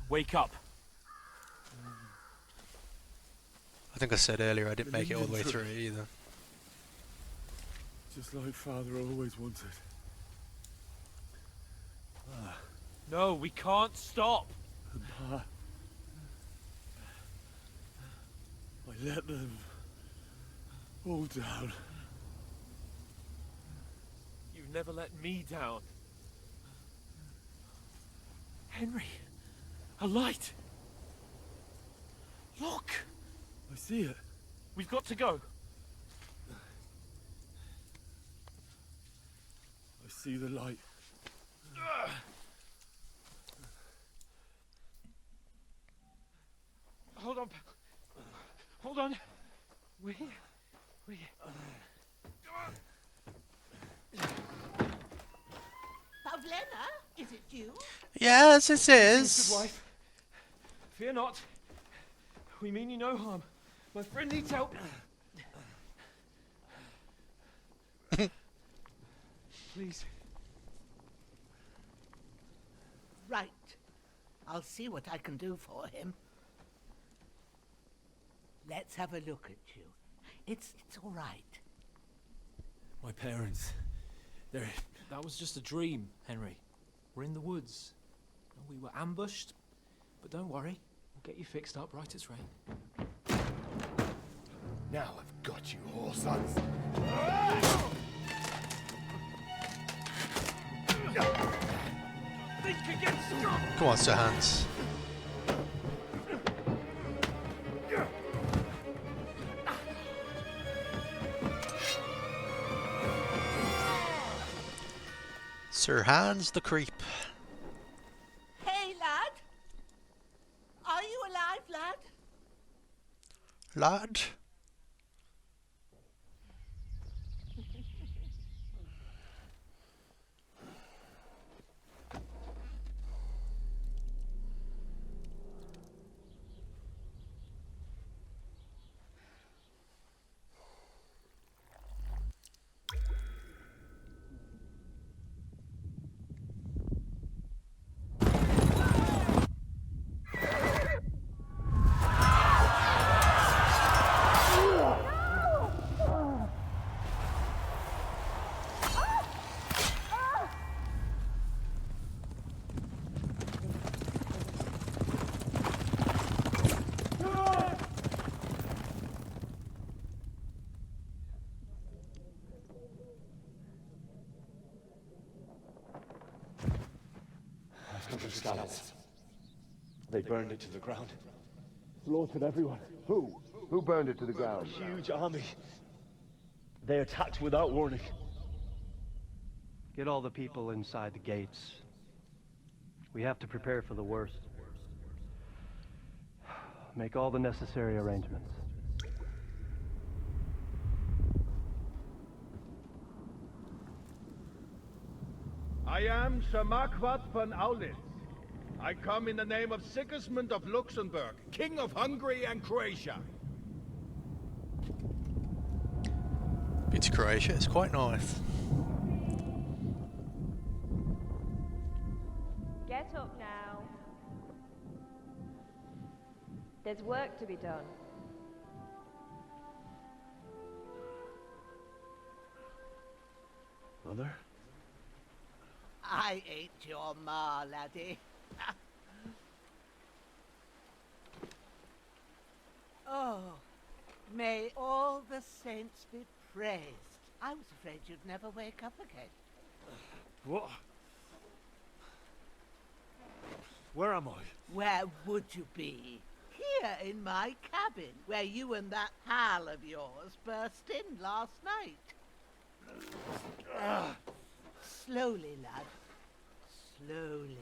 Wake up. I think I said earlier I didn't make it all the way through it either. Just like Father always wanted. No, we can't stop. Pa, I let them all down. You've never let me down. Henry, a light. Look. I see it. We've got to go. I see the light. Hold on. Hold on. We're here. We're here. Pavlena, is it you? Yes, it Good is. wife. Fear not. We mean you no harm. My friend needs help. Please. Right. I'll see what I can do for him. Let's have a look at you. It's all right. My parents. That was just a dream, Henry. We're in the woods. We were ambushed, but don't worry. We'll get you fixed up right as rain. Now I've got you, whore sons. Think again, strong. Come on, Sir Hans. Sir Hans the Creep. Hey, lad. Are you alive, lad? Lad? Scouts. They burned it to the ground. Slaughtered everyone. Who? Who burned it to the ground? A huge army. They attacked without warning. Get all the people inside the gates. We have to prepare for the worst. Make all the necessary arrangements. I am Sir Marquardt von Aulitz. I come in the name of Sigismund of Luxembourg, King of Hungary and Croatia. Been to Croatia, it's quite nice. Get up now. There's work to be done. Mother? I ain't your ma, laddie. Oh, may all the saints be praised. I was afraid you'd never wake up again. What? Where am I? Where would you be? Here in my cabin, where you and that pal of yours burst in last night. Slowly, lad. Slowly.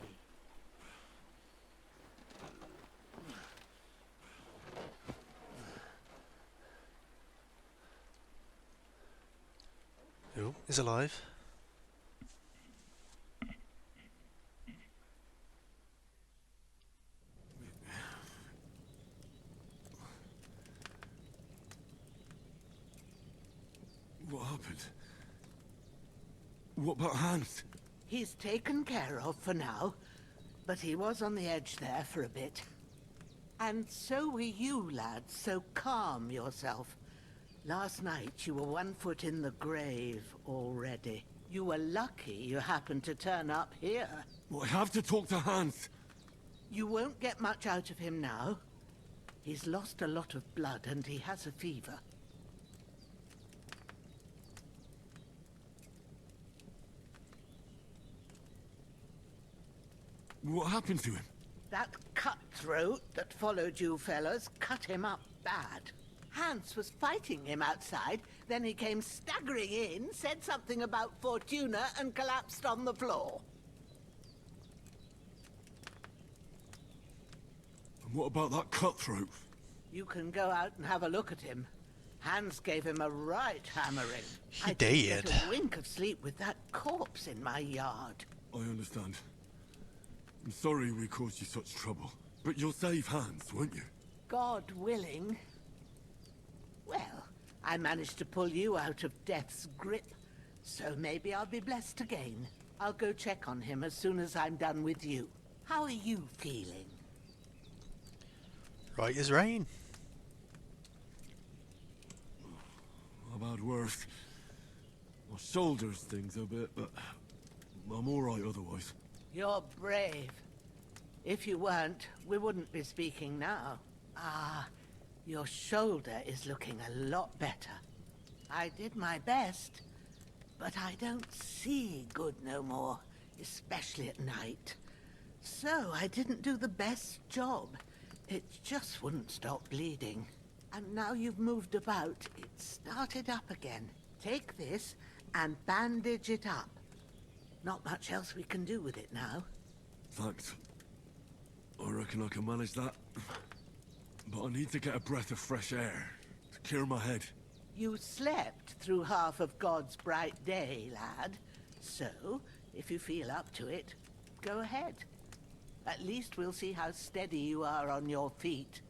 Oh, he's alive. What happened? What about Hans? He's taken care of for now, but he was on the edge there for a bit. And so were you, lad, so calm yourself. Last night you were 1 foot in the grave already. You were lucky you happened to turn up here. Well, I have to talk to Hans. You won't get much out of him now. He's lost a lot of blood and he has a fever. What happened to him? That cutthroat that followed you fellas cut him up bad. Hans was fighting him outside, then he came staggering in, said something about Fortuna, and collapsed on the floor. And what about that cutthroat? You can go out and have a look at him. Hans gave him a right hammering. He I didn't did. get a wink of sleep with that corpse in my yard. I understand. I'm sorry we caused you such trouble. But you'll save Hans, won't you? God willing. Well, I managed to pull you out of death's grip, so maybe I'll be blessed again. I'll go check on him as soon as I'm done with you. How are you feeling? Right as rain. I've had worse. My shoulders stings a bit, but I'm alright otherwise. You're brave. If you weren't, we wouldn't be speaking now. Ah, your shoulder is looking a lot better. I did my best, but I don't see good no more, especially at night. So I didn't do the best job. It just wouldn't stop bleeding. And now you've moved about, it started up again. Take this and bandage it up. Not much else we can do with it now. Thanks. I reckon I can manage that. But I need to get a breath of fresh air to clear my head. You slept through half of God's bright day, lad. So, if you feel up to it, go ahead. At least we'll see how steady you are on your feet.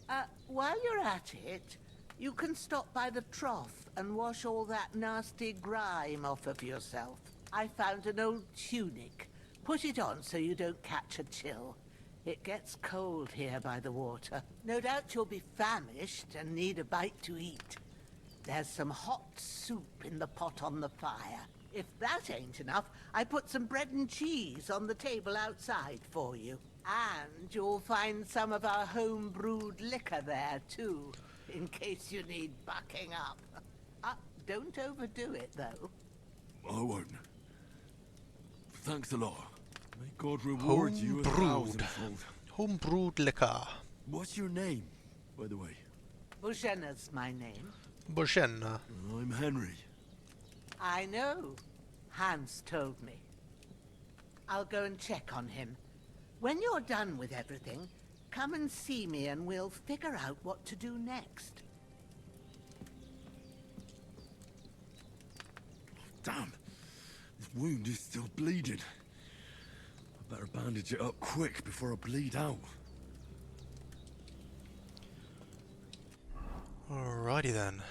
While you're at it, you can stop by the trough and wash all that nasty grime off of yourself. I found an old tunic. Put it on so you don't catch a chill. It gets cold here by the water. No doubt you'll be famished and need a bite to eat. There's some hot soup in the pot on the fire. If that ain't enough, I put some bread and cheese on the table outside for you. And you'll find some of our home-brewed liquor there, too, in case you need bucking up. Don't overdo it, though. I won't. Thanks a lot. May God reward you a thousandfold. Home-brewed liquor. What's your name, by the way? Bushenna's my name. Bushenna. I'm Henry. I know. Hans told me. I'll go and check on him. When you're done with everything, come and see me and we'll figure out what to do next. Damn. This wound is still bleeding. Better bandage it up quick before I bleed out. Alrighty then.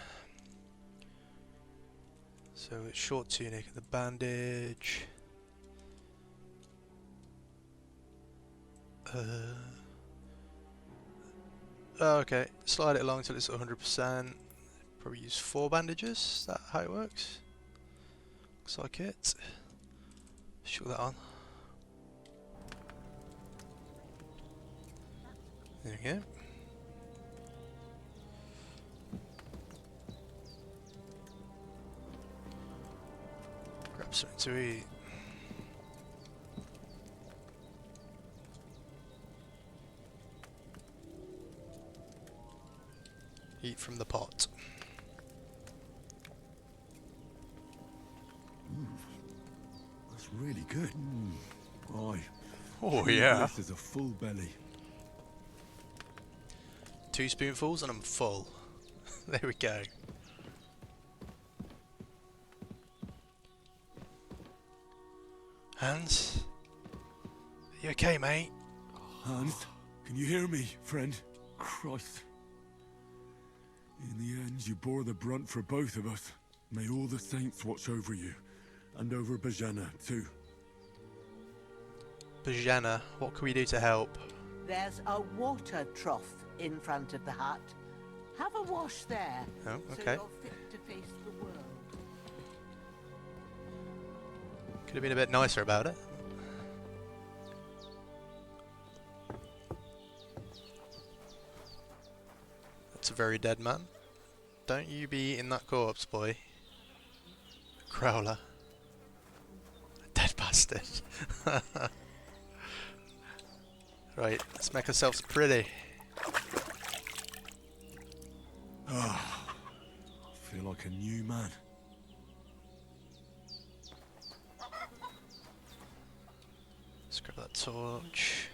So it's short tunic and the bandage. Okay, slide it along till it's 100%. Probably use 4 bandages. Is that how it works? Looks like it. Shut that on. There we go. Grab something to eat. Eat from the pot. That's really good. Aye. Oh yeah. This is a full belly. 2 spoonfuls and I'm full. There we go. Hans? Are you okay, mate? Hans, can you hear me, friend? Christ. In the end, you bore the brunt for both of us. May all the saints watch over you. And over Bajana, too. Bajana, what can we do to help? There's a water trough in front of the hut. Have a wash there. Oh, So okay. you're fit to face the world. Could have been a bit nicer about it. That's a very dead man. Don't you be in that corpse, boy. Crowler. A dead bastard. Right, let's make ourselves pretty. Ah, I feel like a new man. Let's grab that torch.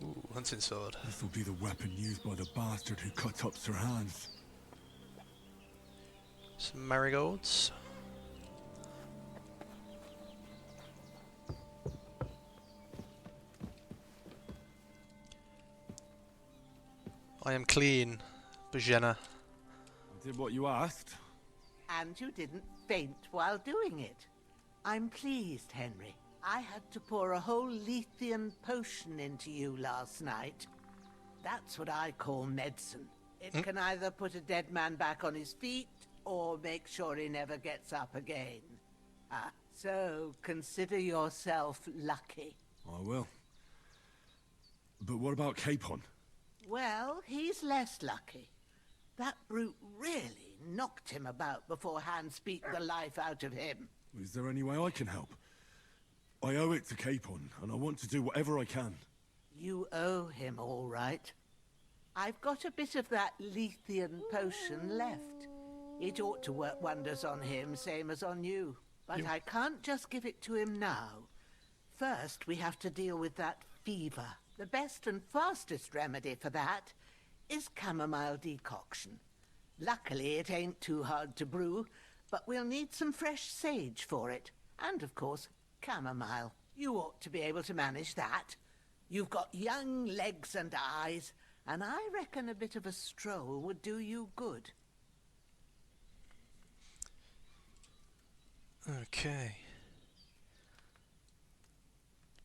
Ooh, hunting sword. This will be the weapon used by the bastard who cut up Sir Hans. Some marigolds. I am clean, Bajena. I did what you asked. And you didn't faint while doing it. I'm pleased, Henry. I had to pour a whole Lethean potion into you last night. That's what I call medicine. It can either put a dead man back on his feet, or make sure he never gets up again. So consider yourself lucky. I will. But what about Capon? Well, he's less lucky. That brute really knocked him about before Hans beat the life out of him. Is there any way I can help? I owe it to Capon, and I want to do whatever I can. You owe him, all right. I've got a bit of that Lethean potion left. It ought to work wonders on him, same as on you. But I can't just give it to him now. First, we have to deal with that fever. The best and fastest remedy for that is chamomile decoction. Luckily, it ain't too hard to brew, but we'll need some fresh sage for it. And, of course, chamomile. You ought to be able to manage that. You've got young legs and eyes, and I reckon a bit of a stroll would do you good. Okay.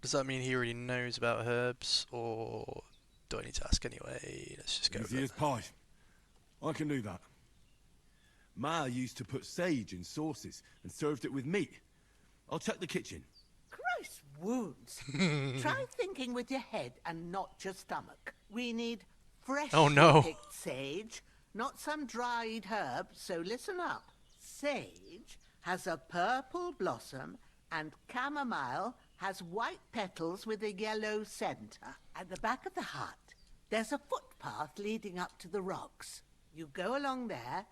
Does that mean he already knows about herbs, or do I need to ask anyway? Let's just go. Easy as pie. I can do that. Ma used to put sage in sauces and served it with meat. I'll check the kitchen. Christ wounds. Try thinking with your head and not your stomach. We need fresh picked sage, not some dried herb, so listen up. Sage has a purple blossom and chamomile has white petals with a yellow center. At the back of the hut, there's a footpath leading up to the rocks. You go along there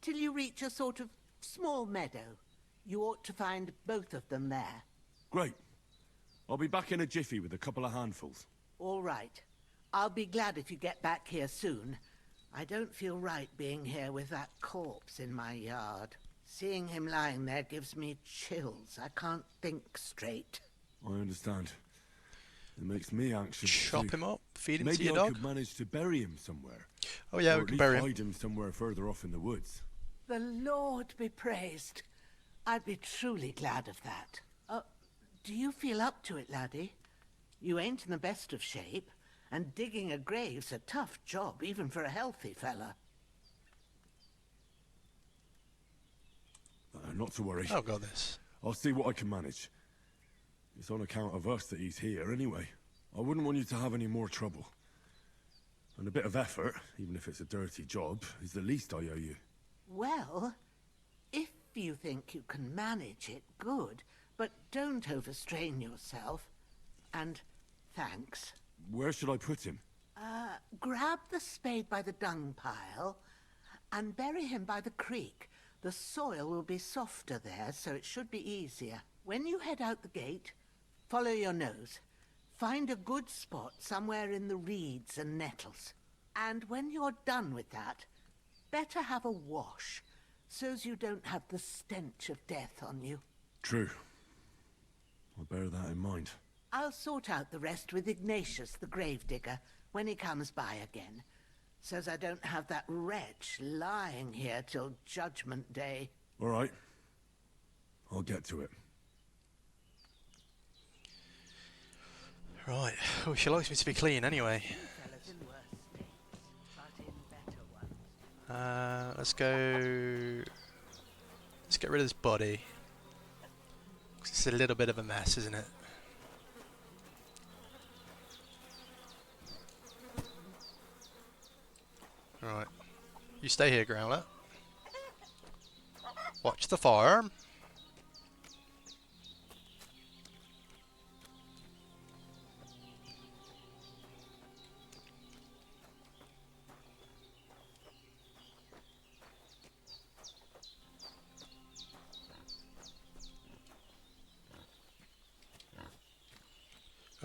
till you reach a sort of small meadow. You ought to find both of them there. Great. I'll be back in a jiffy with a couple of handfuls. All right. I'll be glad if you get back here soon. I don't feel right being here with that corpse in my yard. Seeing him lying there gives me chills. I can't think straight. I understand. It makes me anxious. Chop too. him up, feed him Maybe to your I dog. could manage to bury him somewhere. Oh yeah, or we at can least bury him. hide him somewhere further off in the woods. The Lord be praised. I'd be truly glad of that. Do you feel up to it, laddie? You ain't in the best of shape, and digging a grave's a tough job, even for a healthy fella. Not to worry. Oh, got this. I'll see what I can manage. It's on account of us that he's here anyway. I wouldn't want you to have any more trouble. And a bit of effort, even if it's a dirty job, is the least I owe you. Well, if you think you can manage it, good. But don't overstrain yourself. And thanks. Where should I put him? Grab the spade by the dung pile and bury him by the creek. The soil will be softer there, so it should be easier. When you head out the gate, follow your nose. Find a good spot somewhere in the reeds and nettles. And when you're done with that, better have a wash, so's you don't have the stench of death on you. True. I'll bear that in mind. I'll sort out the rest with Ignatius, the gravedigger, when he comes by again, so's I don't have that wretch lying here till Judgment Day. All right. I'll get to it. Right. Oh, she likes me to be clean anyway. Let's go. Let's get rid of this body. It's a little bit of a mess, isn't it? Right. You stay here, Growler. Watch the farm.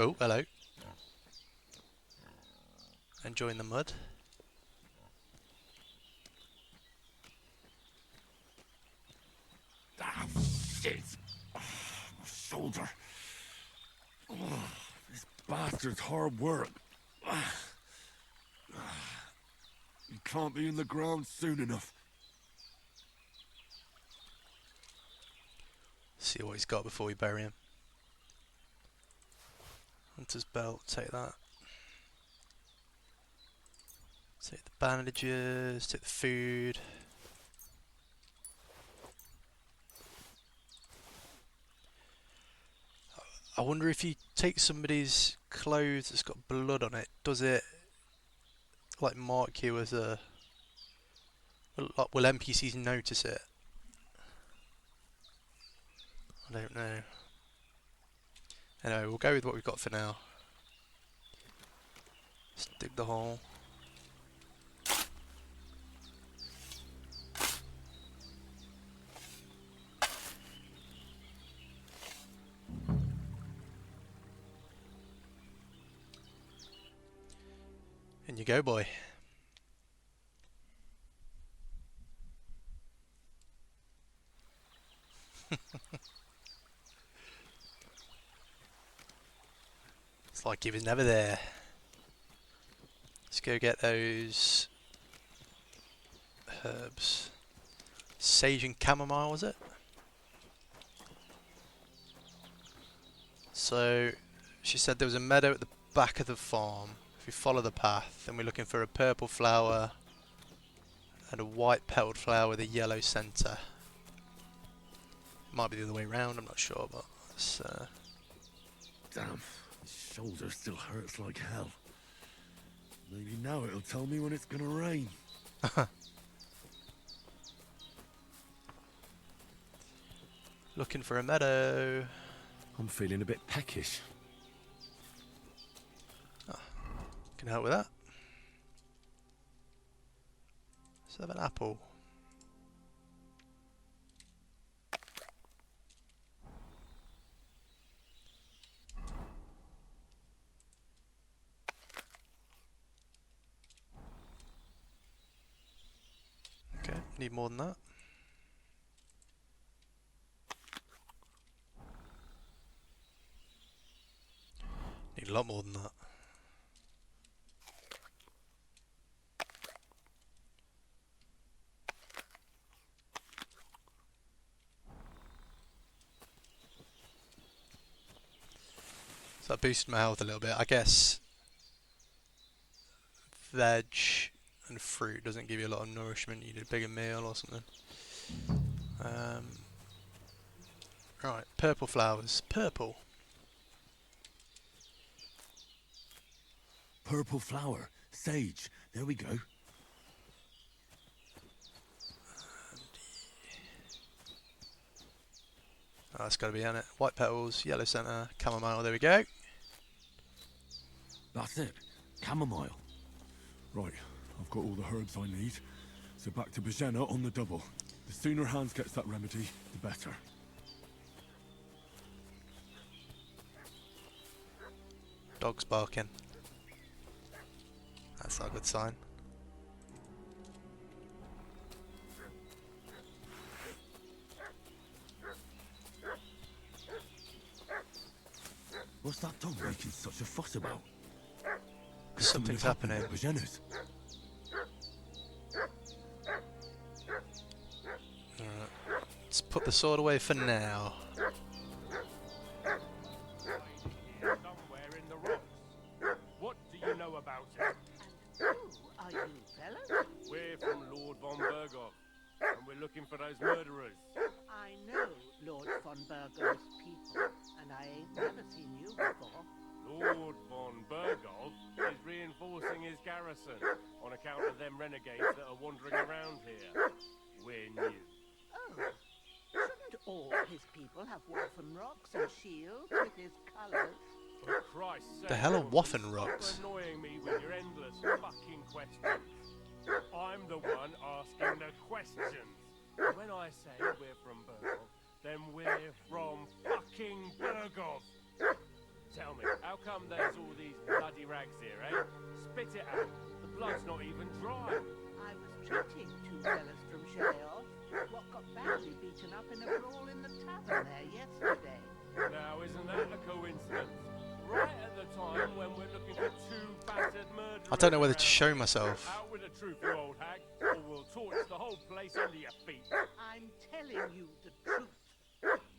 Oh, hello. Enjoying the mud. Ah, shit! Oh, my shoulder. Oh, this bastard's hard work. He can't be in the ground soon enough. See what he's got before we bury him. Hunter's belt, take that. Take the bandages, take the food. I wonder if you take somebody's clothes that's got blood on it, does it like mark you as a... Will NPCs notice it? I don't know. Anyway, we'll go with what we've got for now. Let's dig the hole. In you go, boy. It's like he was never there. Let's go get those herbs. Sage and chamomile, was it? So, she said there was a meadow at the back of the farm. If we follow the path, then we're looking for a purple flower and a white petaled flower with a yellow centre. Might be the other way around, I'm not sure, but it's... Damn, his shoulder still hurts like hell. Maybe now it'll tell me when it's gonna rain. Looking for a meadow. I'm feeling a bit peckish. Can help with that. Let's have an apple. Okay, need more than that. need a lot more than that. So that boosted my health a little bit. I guess veg and fruit doesn't give you a lot of nourishment. You need a bigger meal or something. Right, purple flowers. Purple. Purple flower. Sage. There we go. Oh, that's got to be on it. White petals, yellow centre, chamomile. There we go. That's it. Chamomile. Right, I've got all the herbs I need. So back to Bajena on the double. The sooner Hans gets that remedy, the better. Dog's barking. That's not a good sign. What's that dog making such a fuss about? Something's happening. Bajena's. Alright. Let's put the sword away for now. Somewhere in the rocks. What do you know about it? Who are you, fellas? We're from Lord von Berghoff, and we're looking for those murderers. I know Lord von Burgo's people, and I ain't never seen you before. Lord von Berghoff is reinforcing his garrison on account of them renegades that are wandering around here. We're new. Oh, shouldn't all his people have Waffen rocks and shields with his colours? For Christ's sake, The hell are Waffen stop rocks? annoying me with your endless fucking questions. I'm the one asking the questions. And when I say we're from Berghoff, then we're from fucking Berghoff. Tell me, how come there's all these bloody rags here, eh? Spit it out. The blood's not even dry. I was treating two fellas from Shaleoff, what got badly beaten up in a brawl in the tavern there yesterday. Now, isn't that a coincidence? Right at the time when we're looking for two battered murderers. I don't know whether to show myself. Out with the truth, you old hag, or we'll torch the whole place under your feet. I'm telling you the truth.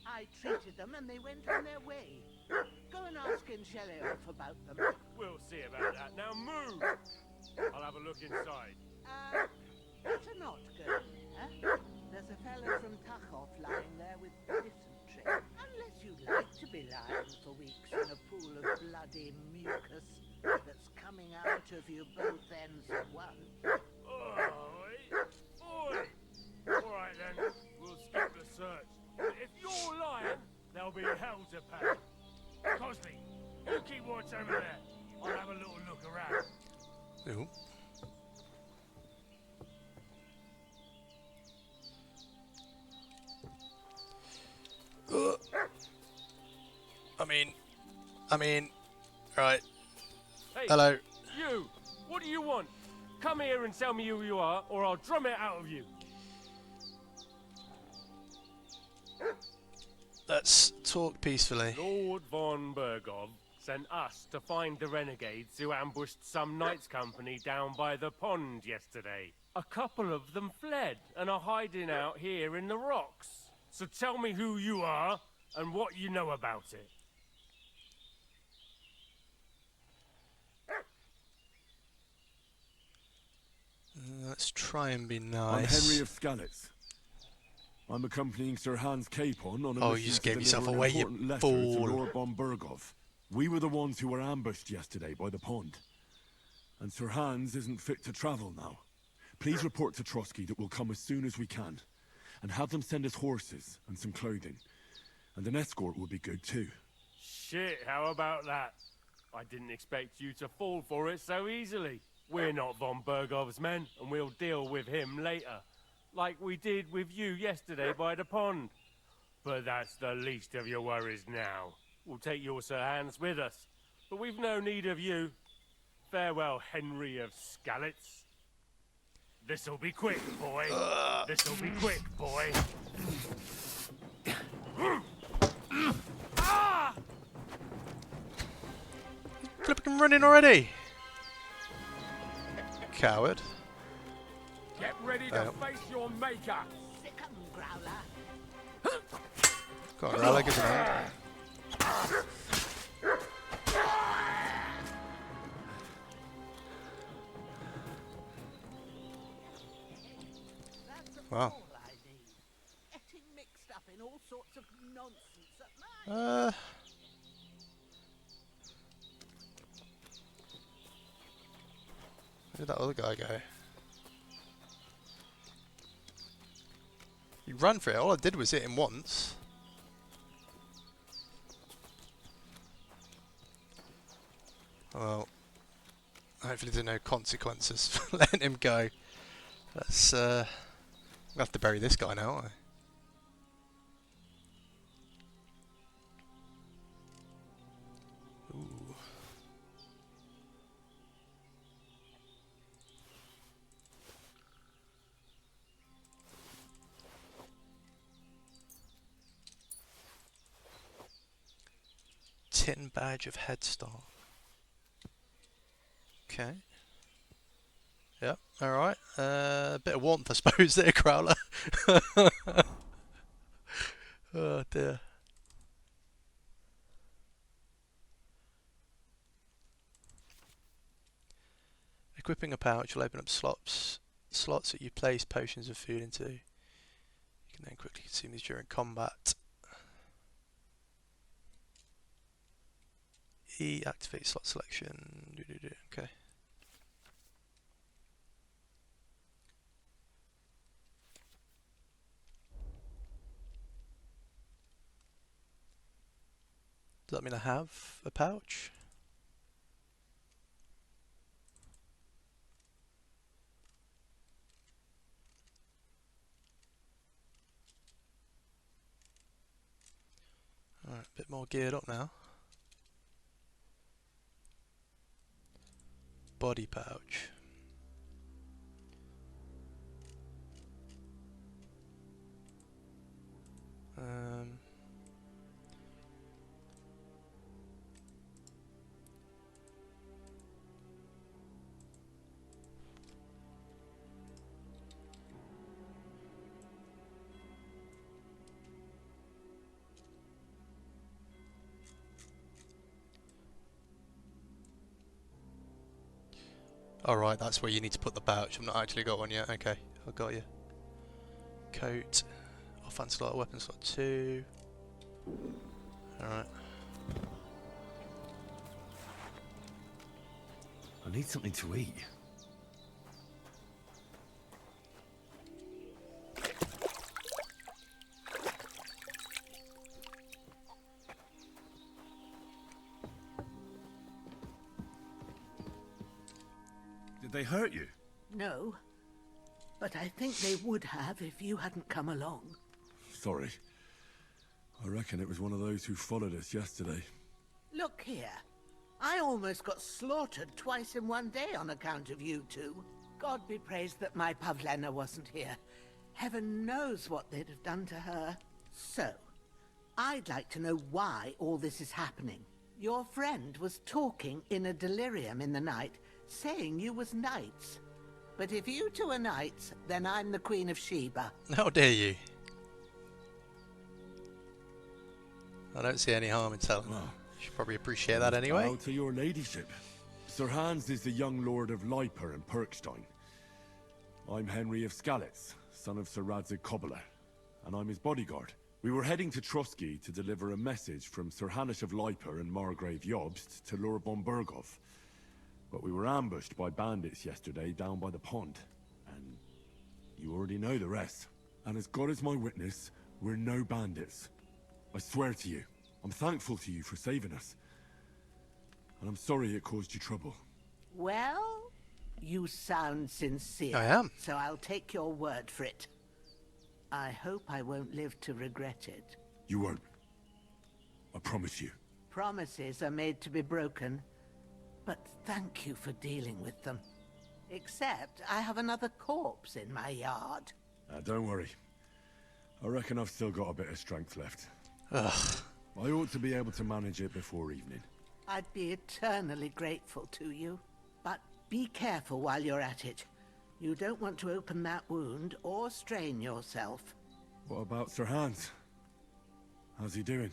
I treated them and they went on their way. Go and ask in Shaleoff about them. We'll see about that. Now move! I'll have a look inside. Better not go there. There's a fellow from Tachov lying there with dysentery. Unless you'd like to be lying for weeks in a pool of bloody mucus that's coming out of you both ends at once. Oi! Oi! Alright then, we'll skip the search. But if you're lying, there'll be hell to pay. Cosby, you keep watch over there. I'll have a little look around. Ooh. I mean, right. Hey, Hello. You! What do you want? Come here and tell me who you are, or I'll drum it out of you. Let's talk peacefully. Lord von Berghoff sent us to find the renegades who ambushed some knights' company down by the pond yesterday. A couple of them fled and are hiding out here in the rocks. So tell me who you are and what you know about it. Let's try and be I'm nice. Henry of Skalitz. I'm accompanying Sir Hans Capon on a Oh, mission you just to gave yourself deliver an away, you important letter fool. to Lord von Berghoff. We were the ones who were ambushed yesterday by the pond. And Sir Hans isn't fit to travel now. Please report to Trotsky that we'll come as soon as we can. And have them send us horses and some clothing. And an escort would be good too. Shit, how about that? I didn't expect you to fall for it so easily. We're not von Berghoff's men, and we'll deal with him later. Like we did with you yesterday by the pond. But that's the least of your worries now. We'll take your Sir Hans with us, but we've no need of you. Farewell, Henry of Skalitz. This'll be quick, boy. This'll be quick, boy. Ah! fucking running already? Coward. Get ready to face your maker. Got a relic, isn't it? Wow. Getting mixed up in all sorts of nonsense at night. Where did that other guy go? He ran for it. All I did was hit him once. Well, hopefully there are no consequences for letting him go. Let's we'll have to bury this guy now, aren't I? 10 badge of head start. Okay. Yep, alright. A bit of warmth, I suppose, there, Crowler. Oh dear. Equipping a pouch will open up slots that you place potions of food into. You can then quickly consume these during combat. E activate slot selection. Okay. Does that mean I have a pouch? Alright, a bit more geared up now. Body pouch. Alright, that's where you need to put the pouch. I've not actually got one yet. Okay, I got you. Coat. Offhand slot, weapon slot 2. Alright. I need something to eat. Did they hurt you? No, but I think they would have if you hadn't come along. Sorry. I reckon it was one of those who followed us yesterday. Look here. I almost got slaughtered twice in one day on account of you two. God be praised that my Pavlena wasn't here. Heaven knows what they'd have done to her. So, I'd like to know why all this is happening. Your friend was talking in a delirium in the night, saying you was knights. But if you two are knights, then I'm the Queen of Sheba. How dare you? I don't see any harm in telling them. You should probably appreciate that anyway. Bow to your ladyship. Sir Hans is the young lord of Leiper and Perkstein. I'm Henry of Skalitz, son of Sir Radzig Kobyla, and I'm his bodyguard. We were heading to Trotsky to deliver a message from Sir Hanush of Leiper and Margrave Jobst to Lord von Berghoff. But we were ambushed by bandits yesterday down by the pond. And you already know the rest. And as God is my witness, we're no bandits. I swear to you, I'm thankful to you for saving us. And I'm sorry it caused you trouble. Well, you sound sincere. I am. So I'll take your word for it. I hope I won't live to regret it. You won't. I promise you. Promises are made to be broken. But thank you for dealing with them. Except I have another corpse in my yard. Don't worry. I reckon I've still got a bit of strength left. Ugh. I ought to be able to manage it before evening. I'd be eternally grateful to you. But be careful while you're at it. You don't want to open that wound or strain yourself. What about Sir Hans? How's he doing?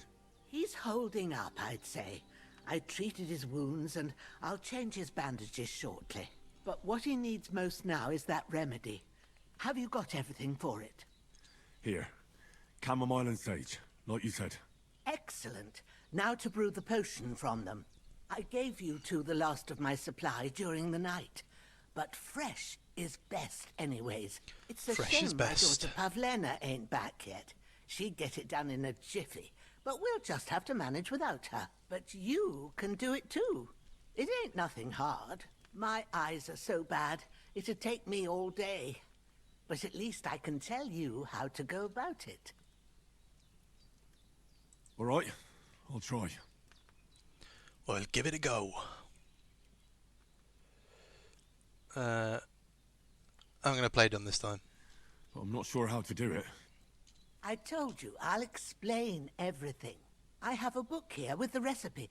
He's holding up, I'd say. I treated his wounds and I'll change his bandages shortly. But what he needs most now is that remedy. Have you got everything for it? Here. Chamomile and sage, like you said. Excellent. Now to brew the potion from them. I gave you two the last of my supply during the night. But fresh is best anyways. It's a shame my daughter Pavlena ain't back yet. She'd get it done in a jiffy. But we'll just have to manage without her. But you can do it too. It ain't nothing hard. My eyes are so bad, it'd take me all day. But at least I can tell you how to go about it. All right, I'll try. Well, give it a go. I'm going to play dumb this time. But I'm not sure how to do it. I told you, I'll explain everything. I have a book here with the recipe,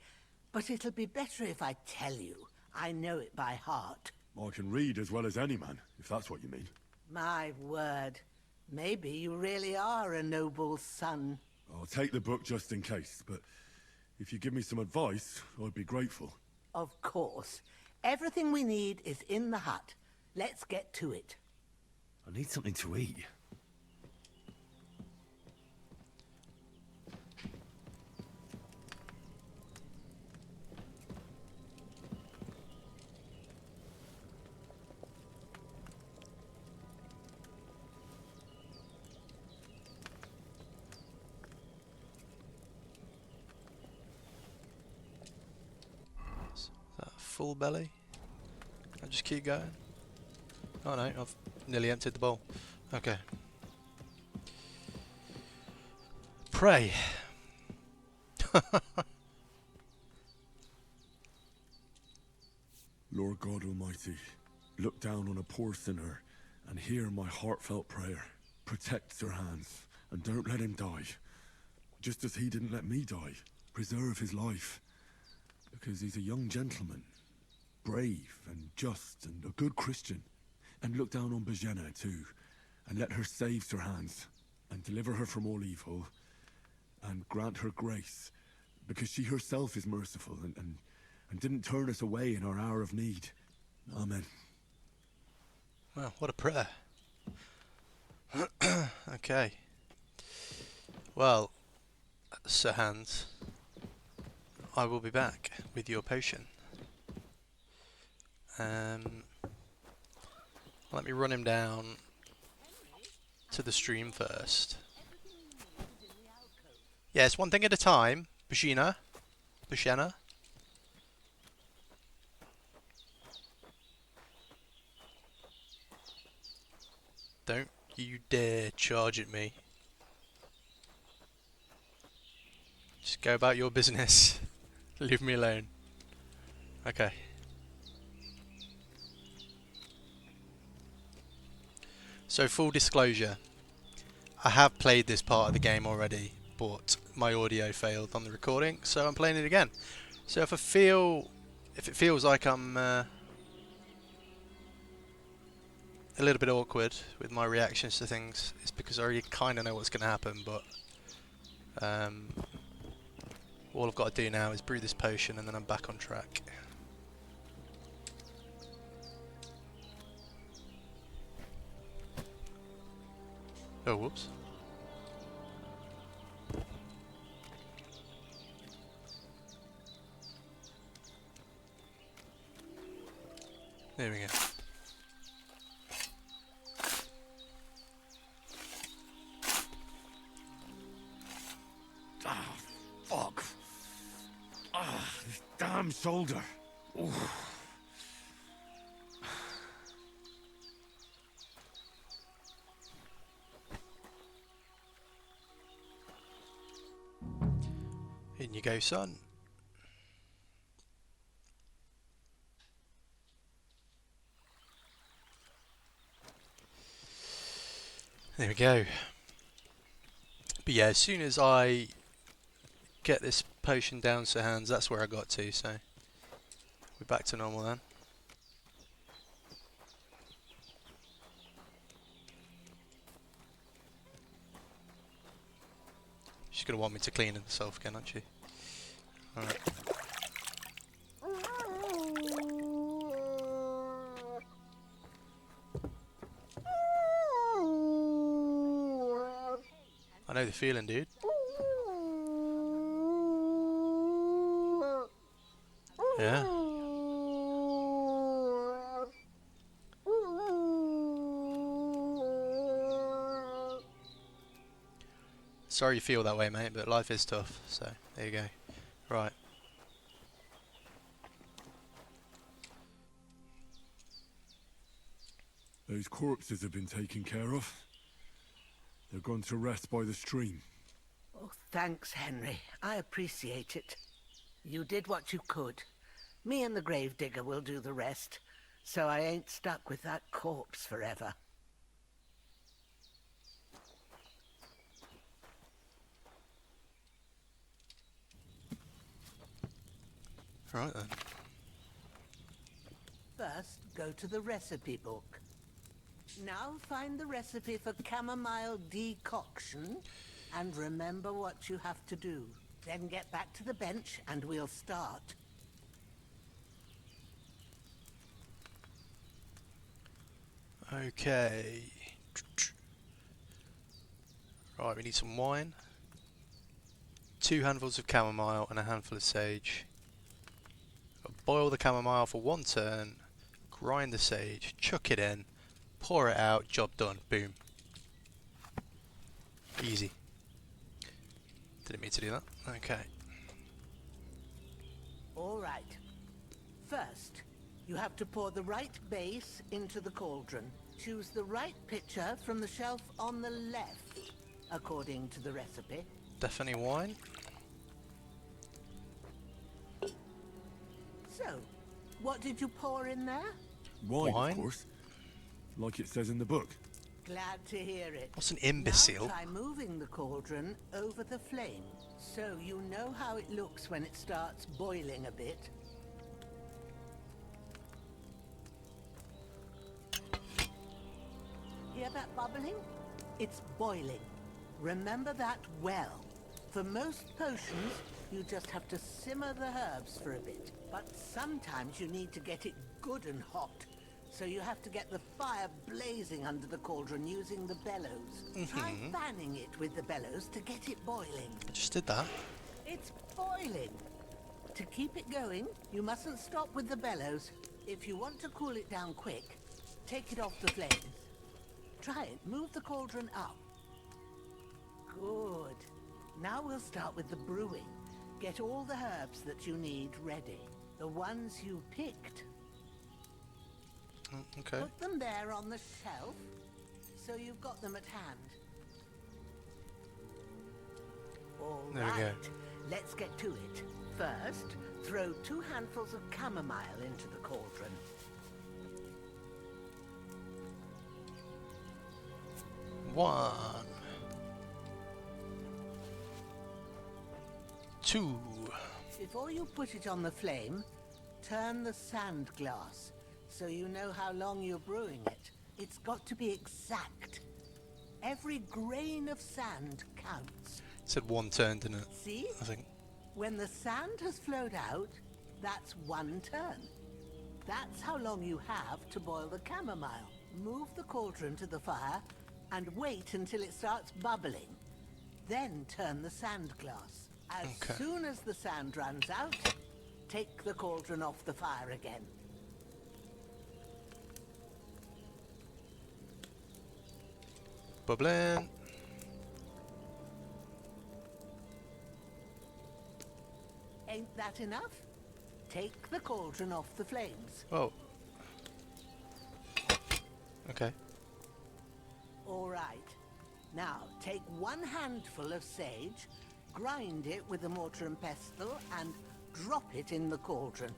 but it'll be better if I tell you. I know it by heart. I can read as well as any man, if that's what you mean. My word. Maybe you really are a noble son. I'll take the book just in case, but if you give me some advice, I'd be grateful. Of course. Everything we need is in the hut. Let's get to it. I need something to eat. Full belly. I'll just keep going. Oh no, I've nearly emptied the bowl. Okay. Pray. Lord God Almighty, look down on a poor sinner and hear my heartfelt prayer. Protect Sir Hans and don't let him die. Just as he didn't let me die. Preserve his life. Because he's a young gentleman. Brave and just and a good Christian. And look down on Bajena too, and let her save Sir Hans, and deliver her from all evil, and grant her grace, because she herself is merciful, and didn't turn us away in our hour of need. Amen. Wow, what a prayer. Okay. Well, Sir Hans, I will be back with your potion. Let me run him down to the stream first. Yes, one thing at a time. Bashina. Don't you dare charge at me. Just go about your business. Leave me alone. Okay. So full disclosure, I have played this part of the game already, but my audio failed on the recording, so I'm playing it again. So if it feels like I'm a little bit awkward with my reactions to things, it's because I already kind of know what's going to happen, but all I've got to do now is brew this potion and then I'm back on track. Oh, whoops. There we go. Ah, fuck. Ah, this damn shoulder. Ooh. In you go, son. There we go. But yeah, as soon as I get this potion down to hands. That's where I got to, so we're back to normal then. She's gonna want me to clean herself again, aren't she? Alright. I know the feeling, dude. Yeah. Sorry you feel that way, mate, but life is tough, so there you go. Right. Those corpses have been taken care of. They're gone to rest by the stream. Oh, thanks, Henry. I appreciate it. You did what you could. Me and the gravedigger will do the rest, so I ain't stuck with that corpse forever. Right then. First, go to the recipe book. Now find the recipe for chamomile decoction, and remember what you have to do. Then get back to the bench, and we'll start. Okay. Right, we need some wine. 2 handfuls of chamomile and a handful of sage. Boil the chamomile for 1 turn. Grind the sage. Chuck it in. Pour it out. Job done. Boom. Easy. Didn't mean to do that. Okay. All right. First, you have to pour the right base into the cauldron. Choose the right pitcher from the shelf on the left, according to the recipe. Definitely wine. So, what did you pour in there? Wine, of course. Like it says in the book. Glad to hear it. What's an imbecile? Now try moving the cauldron over the flame, so you know how it looks when it starts boiling a bit. Hear that bubbling? It's boiling. Remember that well. For most potions, you just have to simmer the herbs for a bit. But sometimes you need to get it good and hot. So you have to get the fire blazing under the cauldron using the bellows. Try fanning it with the bellows to get it boiling. I just did that. It's boiling. To keep it going, you mustn't stop with the bellows. If you want to cool it down quick, take it off the flames. Try it. Move the cauldron up. Good. Now we'll start with the brewing. Get all the herbs that you need ready. The ones you picked. Okay. Put them there on the shelf, so you've got them at hand. All There we right. go. Let's get to it. First, throw 2 handfuls of chamomile into the cauldron. One. 2. Before you put it on the flame, turn the sand glass, so you know how long you're brewing it. It's got to be exact. Every grain of sand counts. It said 1 turn, didn't it? See? I think. When the sand has flowed out, that's 1 turn. That's how long you have to boil the chamomile. Move the cauldron to the fire and wait until it starts bubbling. Then turn the sand glass. As soon as the sand runs out, take the cauldron off the fire again. Bubbling. Ain't that enough? Take the cauldron off the flames. Oh. Okay. All right. Now, take 1 handful of sage, grind it with a mortar and pestle, and drop it in the cauldron.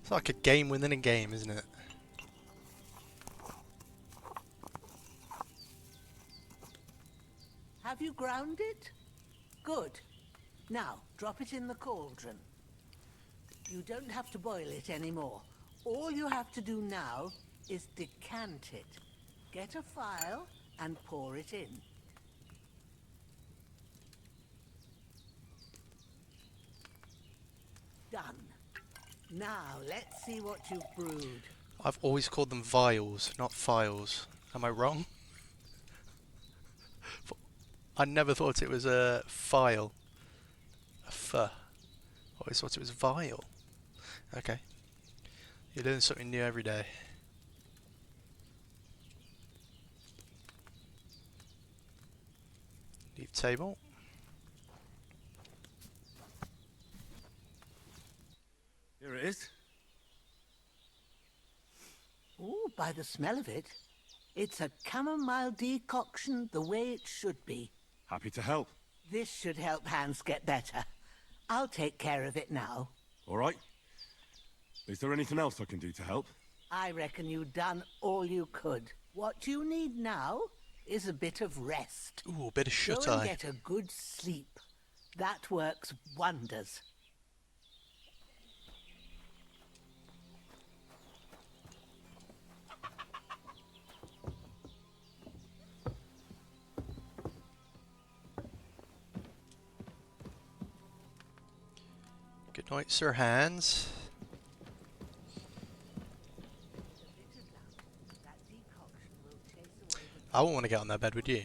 It's like a game within a game, isn't it? Have you ground it? Good. Now, drop it in the cauldron. You don't have to boil it anymore. All you have to do now is decant it. Get a phial and pour it in. Done. Now, let's see what you've brewed. I've always called them vials, not files. Am I wrong? I never thought it was a file. A f. I always thought it was vial. Okay. You're doing something new every day. Leave table. Here it is. Ooh, by the smell of it, it's a chamomile decoction the way it should be. Happy to help. This should help Hans get better. I'll take care of it now. All right. Is there anything else I can do to help? I reckon you've done all you could. What you need now is a bit of rest. Ooh, a bit of shut-eye. Go and get a good sleep. That works wonders. Good night, Sir Hans. I wouldn't want to get on that bed, would you?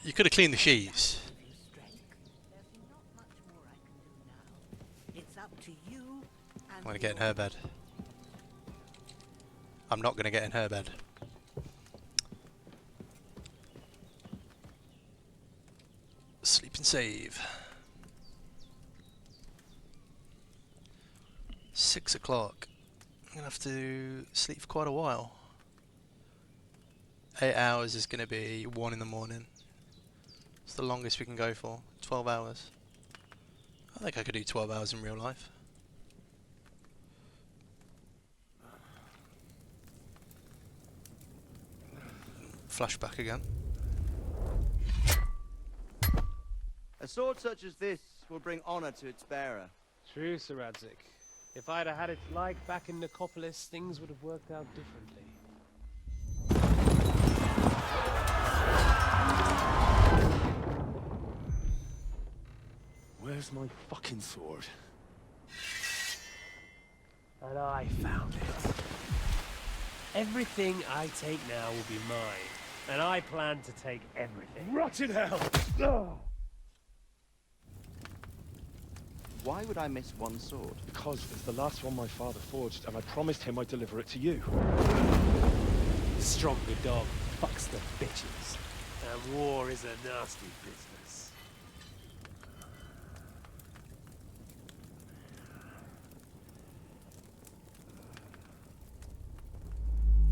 You could have cleaned the sheets. It's up to you. I'm going to get in her bed. I'm not going to get in her bed. Sleep and save. 6 o'clock. I'm going to have to sleep for quite a while. 8 hours is going to be 1 in the morning. It's the longest we can go for. 12 hours. I think I could do 12 hours in real life. Flashback again. A sword such as this will bring honor to its bearer. True, Sir Radzig. If I'd have had it like back in Nicopolis, things would have worked out differently. Where's my fucking sword? And I found it. Everything I take now will be mine, and I plan to take everything. Rot in hell! Oh. Why would I miss one sword? Because it's the last one my father forged, and I promised him I'd deliver it to you. The stronger dog fucks the bitches, and war is a nasty business.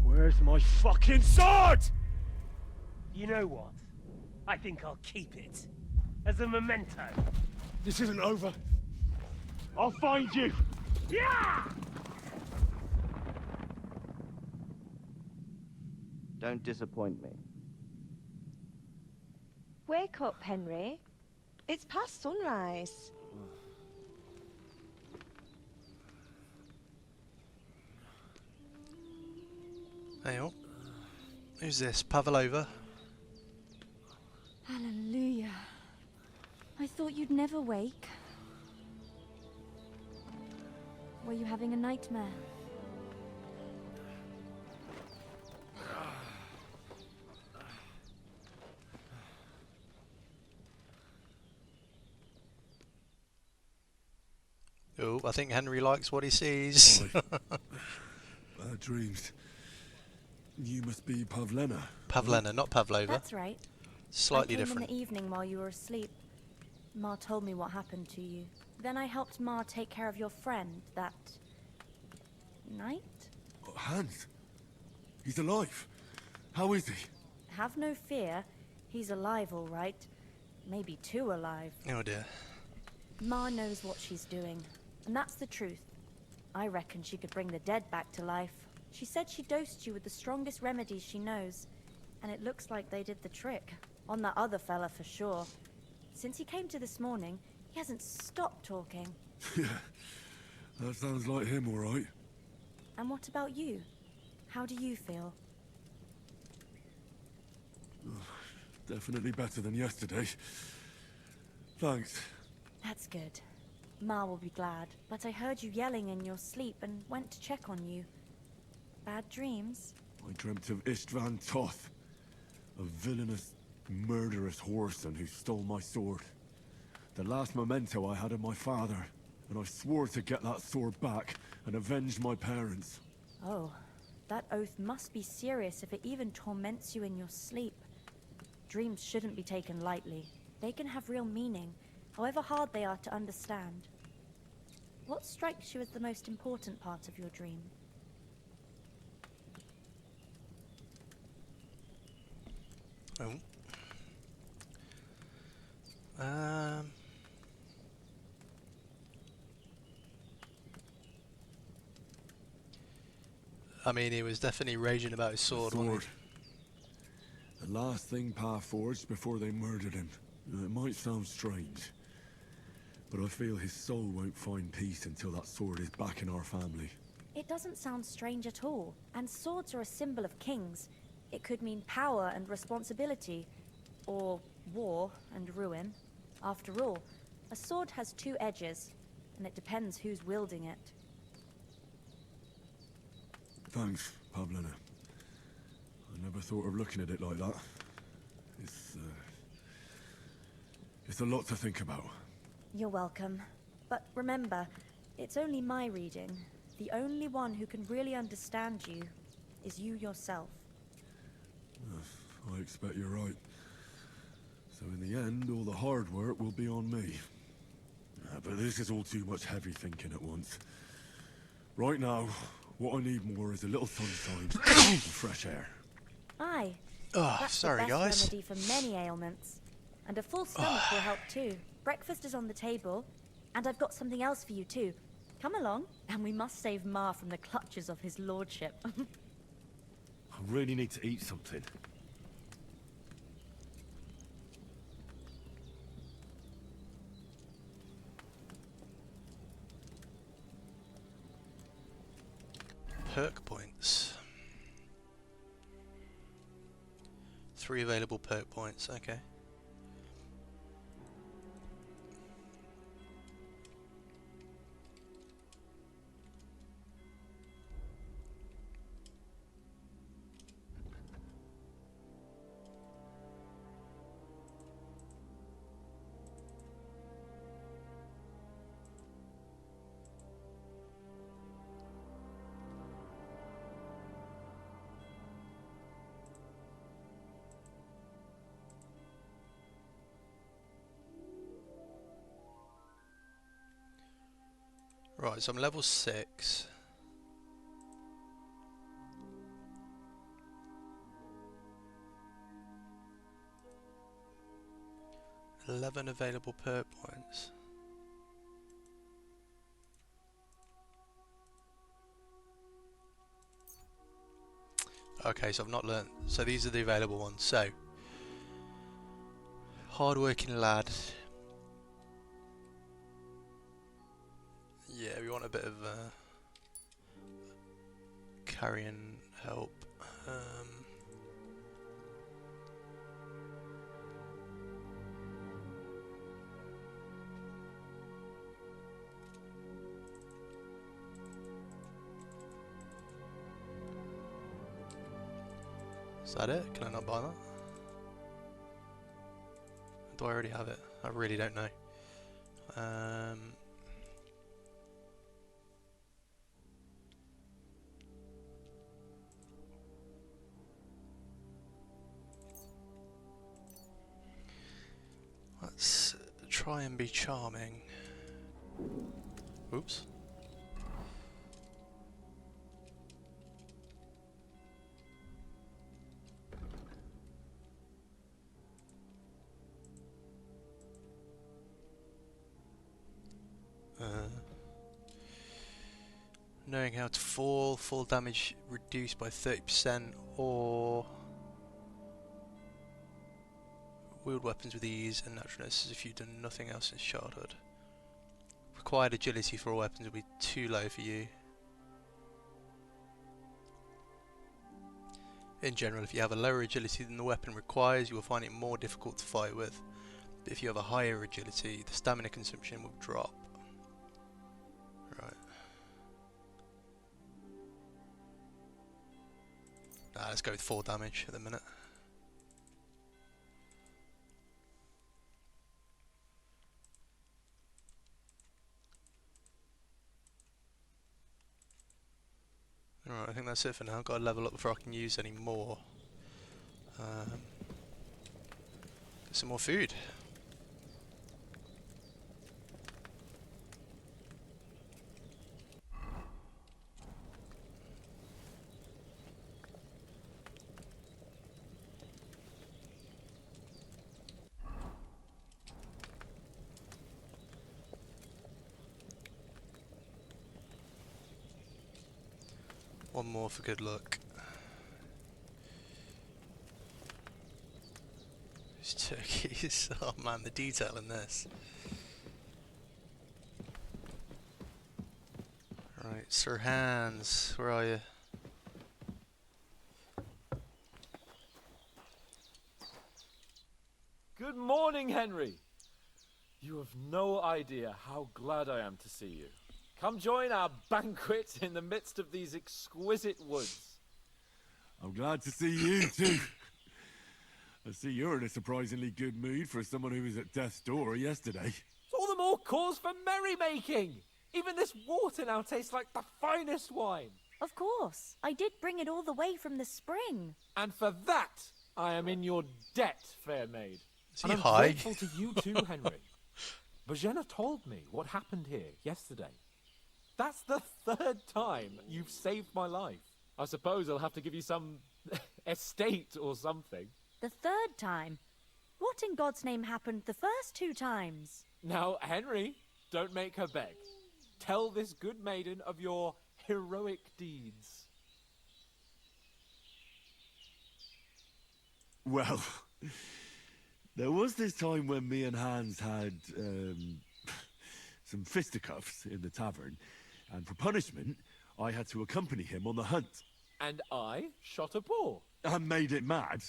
Where's my fucking sword? You know what? I think I'll keep it. As a memento. This isn't over. I'll find you! Yeah! Don't disappoint me. Wake up, Henry. It's past sunrise. Hey, oh. Who's this? Pavlova? Hallelujah. I thought you'd never wake. Were you having a nightmare? Oh, I think Henry likes what he sees. Bad dreams. You must be Pavlena. Pavlena, not Pavlova. That's right. Slightly I came different. in the evening while you were asleep. Ma told me what happened to you. Then I helped Ma take care of your friend that night? Oh, Hans. He's alive. How is he? Have no fear. He's alive, all right. Maybe too alive. Oh dear. Ma knows what she's doing. And that's the truth. I reckon she could bring the dead back to life. She said she dosed you with the strongest remedies she knows. And it looks like they did the trick. On that other fella for sure. Since he came to this morning, he hasn't stopped talking. Yeah, that sounds like him, all right. And what about you? How do you feel? Definitely better than yesterday. Thanks. That's good. Ma will be glad, but I heard you yelling in your sleep and went to check on you. Bad dreams? I dreamt of Istvan Toth, a villainous, murderous whoreson who stole my sword. The last memento I had of my father, and I swore to get that sword back and avenge my parents. Oh, that oath must be serious if it even torments you in your sleep. Dreams shouldn't be taken lightly. They can have real meaning, however hard they are to understand. What strikes you as the most important part of your dream? Oh. I mean, he was definitely raging about his sword, wasn't he? The last thing Pa forged before they murdered him. It might sound strange, but I feel his soul won't find peace until that sword is back in our family. It doesn't sound strange at all, and swords are a symbol of kings. It could mean power and responsibility, or war and ruin. After all, a sword has two edges, and it depends who's wielding it. Thanks, Pavlina. I never thought of looking at it like that. It's a lot to think about. You're welcome. But remember, it's only my reading. The only one who can really understand you is you yourself. I expect you're right. So in the end, all the hard work will be on me. But this is all too much heavy thinking at once. Right now, what I need more is a little sunshine and fresh air. Aye. Oh, That's sorry, the best guys. remedy for many ailments. And a full stomach will help too. Breakfast is on the table, and I've got something else for you too. Come along, and we must save Ma from the clutches of his lordship. I really need to eat something. Perk points. 3 available perk points, okay. Right, so I'm level 6. $11 available perk points. Okay, so I've not learnt. So these are the available ones. So, hard-working lad. Yeah, we want a bit of carrying help. Is that it? Can I not buy that? Do I already have it? I really don't know. Let's try and be charming. Oops. Knowing how to fall damage reduced by 30%, or Wield weapons with ease and naturalness as if you've done nothing else since childhood. Required agility for all weapons will be too low for you. In general, if you have a lower agility than the weapon requires, you will find it more difficult to fight with. But if you have a higher agility, the stamina consumption will drop. Right. Let's go with 4 damage at the minute. Alright, I think that's it for now. Got to level up before I can use any more. Get some more food. One more for good luck. These turkeys. Oh man, the detail in this. Right, Sir Hans, where are you? Good morning, Henry. You have no idea how glad I am to see you. Come join our banquet in the midst of these exquisite woods. I'm glad to see you too. I see you're in a surprisingly good mood for someone who was at death's door yesterday. It's all the more cause for merrymaking. Even this water now tastes like the finest wine. Of course. I did bring it all the way from the spring. And for that, I am in your debt, fair maid. Is he and I'm high? grateful to you too, Henry. Bajena told me what happened here yesterday. That's the 3rd time you've saved my life. I suppose I'll have to give you some estate or something. The 3rd time? What in God's name happened the first 2 times? Now, Henry, don't make her beg. Tell this good maiden of your heroic deeds. Well, there was this time when me and Hans had some fisticuffs in the tavern, and for punishment, I had to accompany him on the hunt. And I shot a boar. And made it mad.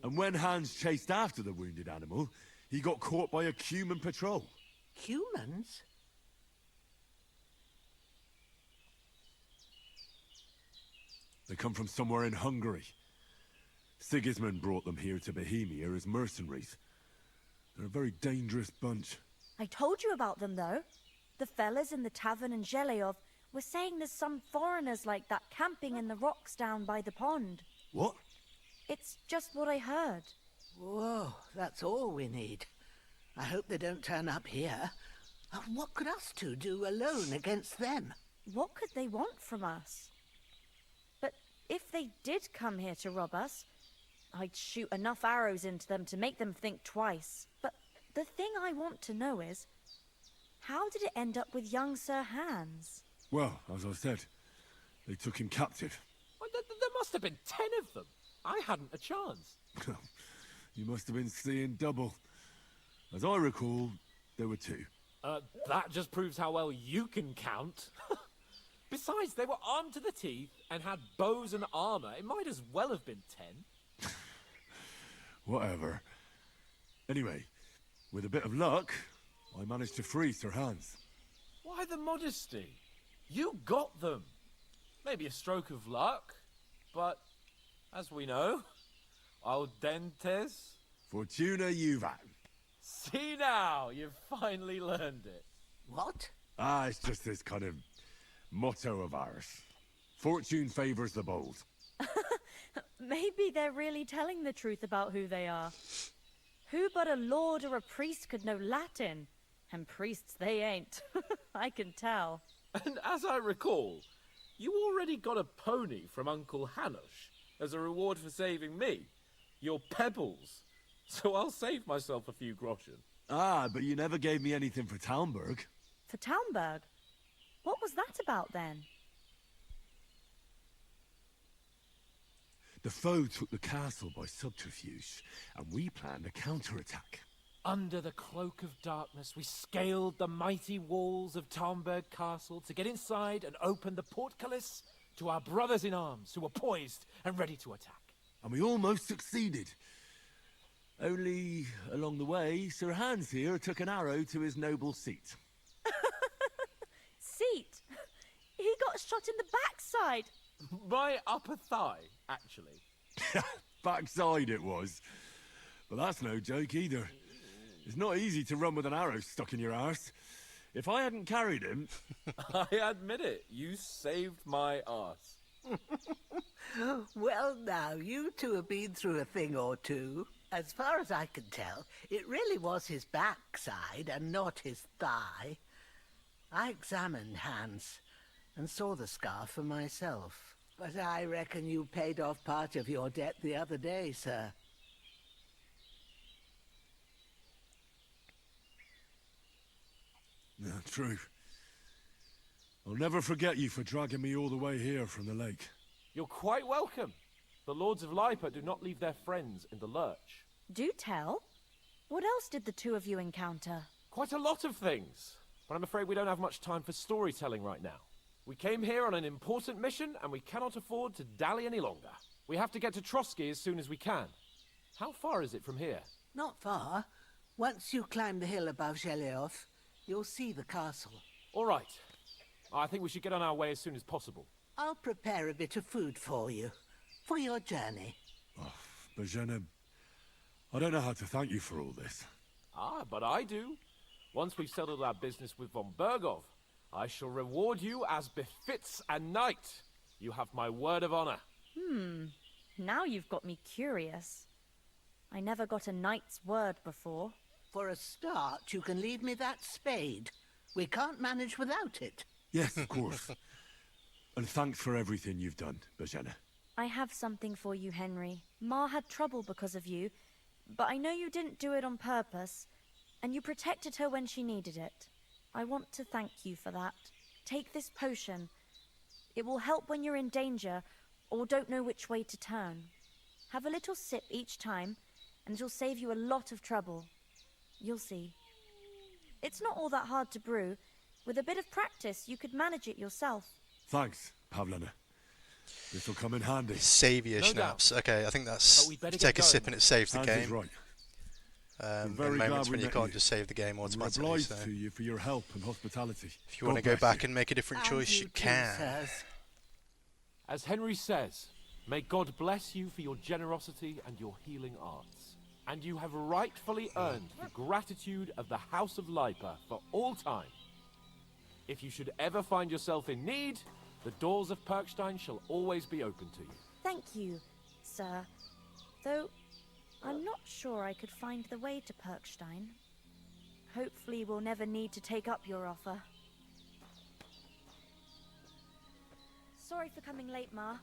And when Hans chased after the wounded animal, he got caught by a human patrol. Humans? They come from somewhere in Hungary. Sigismund brought them here to Bohemia as mercenaries. They're a very dangerous bunch. I told you about them, though. The fellas in the tavern in Zheleov were saying there's some foreigners like that camping in the rocks down by the pond. What? It's just what I heard. Whoa, that's all we need. I hope they don't turn up here. What could us two do alone against them? What could they want from us? But if they did come here to rob us, I'd shoot enough arrows into them to make them think twice. But the thing I want to know is, how did it end up with young Sir Hans? Well, as I said, they took him captive. Well, there must have been 10 of them. I hadn't a chance. You must have been seeing double. As I recall, there were 2. That just proves how well you can count. Besides, they were armed to the teeth and had bows and armor. It might as well have been 10. Whatever. Anyway, with a bit of luck, I managed to free Sir Hans. Why the modesty? You got them. Maybe a stroke of luck, but as we know, al dentes. Fortuna juvat. See now, you've finally learned it. What? It's just this kind of motto of ours. Fortune favors the bold. Maybe they're really telling the truth about who they are. Who but a lord or a priest could know Latin? And priests they ain't. I can tell. And as I recall, you already got a pony from Uncle Hanush as a reward for saving me. Your pebbles. So I'll save myself a few groschen. But you never gave me anything for Talmberg. For Talmberg? What was that about then? The foe took the castle by subterfuge, and we planned a counterattack. Under the cloak of darkness, we scaled the mighty walls of Tarnberg Castle to get inside and open the portcullis to our brothers in arms who were poised and ready to attack. And we almost succeeded. Only, along the way, Sir Hans here took an arrow to his noble seat. Seat? He got shot in the backside. My upper thigh, actually. Backside it was. But that's no joke either. It's not easy to run with an arrow stuck in your arse. If I hadn't carried him... I admit it, you saved my arse. Well, now, you two have been through a thing or two. As far as I can tell, it really was his backside and not his thigh. I examined Hans and saw the scar for myself. But I reckon you paid off part of your debt the other day, sir. Yeah, true. I'll never forget you for dragging me all the way here from the lake. You're quite welcome. The Lords of Lipa do not leave their friends in the lurch. Do tell. What else did the two of you encounter? Quite a lot of things. But I'm afraid we don't have much time for storytelling right now. We came here on an important mission, and we cannot afford to dally any longer. We have to get to Trotsky as soon as we can. How far is it from here? Not far. Once you climb the hill above Zheleov, you'll see the castle. All right. I think we should get on our way as soon as possible. I'll prepare a bit of food for you, for your journey. Oh, Bozhena, I don't know how to thank you for all this. Ah, but I do. Once we've settled our business with von Bergov, I shall reward you as befits a knight. You have my word of honor. Now you've got me curious. I never got a knight's word before. For a start, you can leave me that spade. We can't manage without it. Yes, of course. And thanks for everything you've done, Bozhena. I have something for you, Henry. Ma had trouble because of you, but I know you didn't do it on purpose, and you protected her when she needed it. I want to thank you for that. Take this potion. It will help when you're in danger or don't know which way to turn. Have a little sip each time, and it'll save you a lot of trouble. You'll see. It's not all that hard to brew. With a bit of practice, you could manage it yourself. Thanks, Pavlena. This'll come in handy. Saviour No schnapps. doubt. Okay, I think that's... But we'd better You take get a sip going. and it saves the Hans is game. right. In very moments glad we when you met can't you. just save the game We're automatically. obliged So to you for your help and hospitality. if you want to go back and make a different choice, you can. As Henry says, may God bless you for your generosity and your healing arts. And you have rightfully earned the gratitude of the House of Lipa for all time. If you should ever find yourself in need, the doors of Perkstein shall always be open to you. Thank you, sir. Though, I'm not sure I could find the way to Perkstein. Hopefully we'll never need to take up your offer. Sorry for coming late, Ma.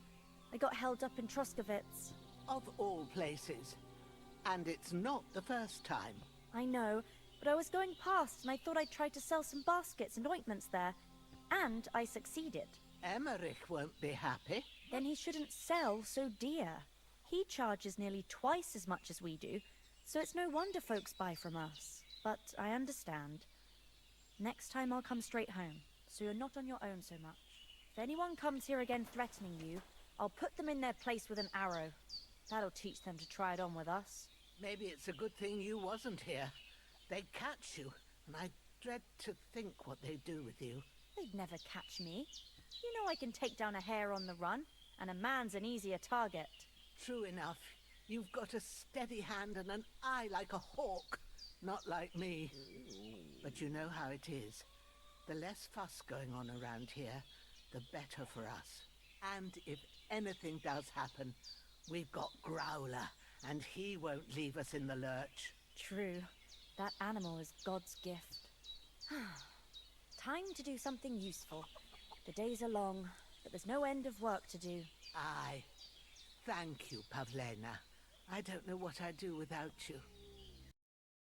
I got held up in Troskovitz. Of all places. And it's not the first time. I know, but I was going past and I thought I'd try to sell some baskets and ointments there. And I succeeded. Emmerich won't be happy. Then he shouldn't sell so dear. He charges nearly twice as much as we do, so it's no wonder folks buy from us. But I understand. Next time I'll come straight home, so you're not on your own so much. If anyone comes here again threatening you, I'll put them in their place with an arrow. That'll teach them to try it on with us. Maybe it's a good thing you wasn't here. They'd catch you, and I dread to think what they'd do with you. They'd never catch me. You know I can take down a hare on the run, and a man's an easier target. True enough. You've got a steady hand and an eye like a hawk. Not like me. But you know how it is. The less fuss going on around here, the better for us. And if anything does happen, we've got Growler, and he won't leave us in the lurch. True. That animal is God's gift. Time to do something useful. The days are long, but there's no end of work to do. Aye. Thank you, Pavlena. I don't know what I'd do without you.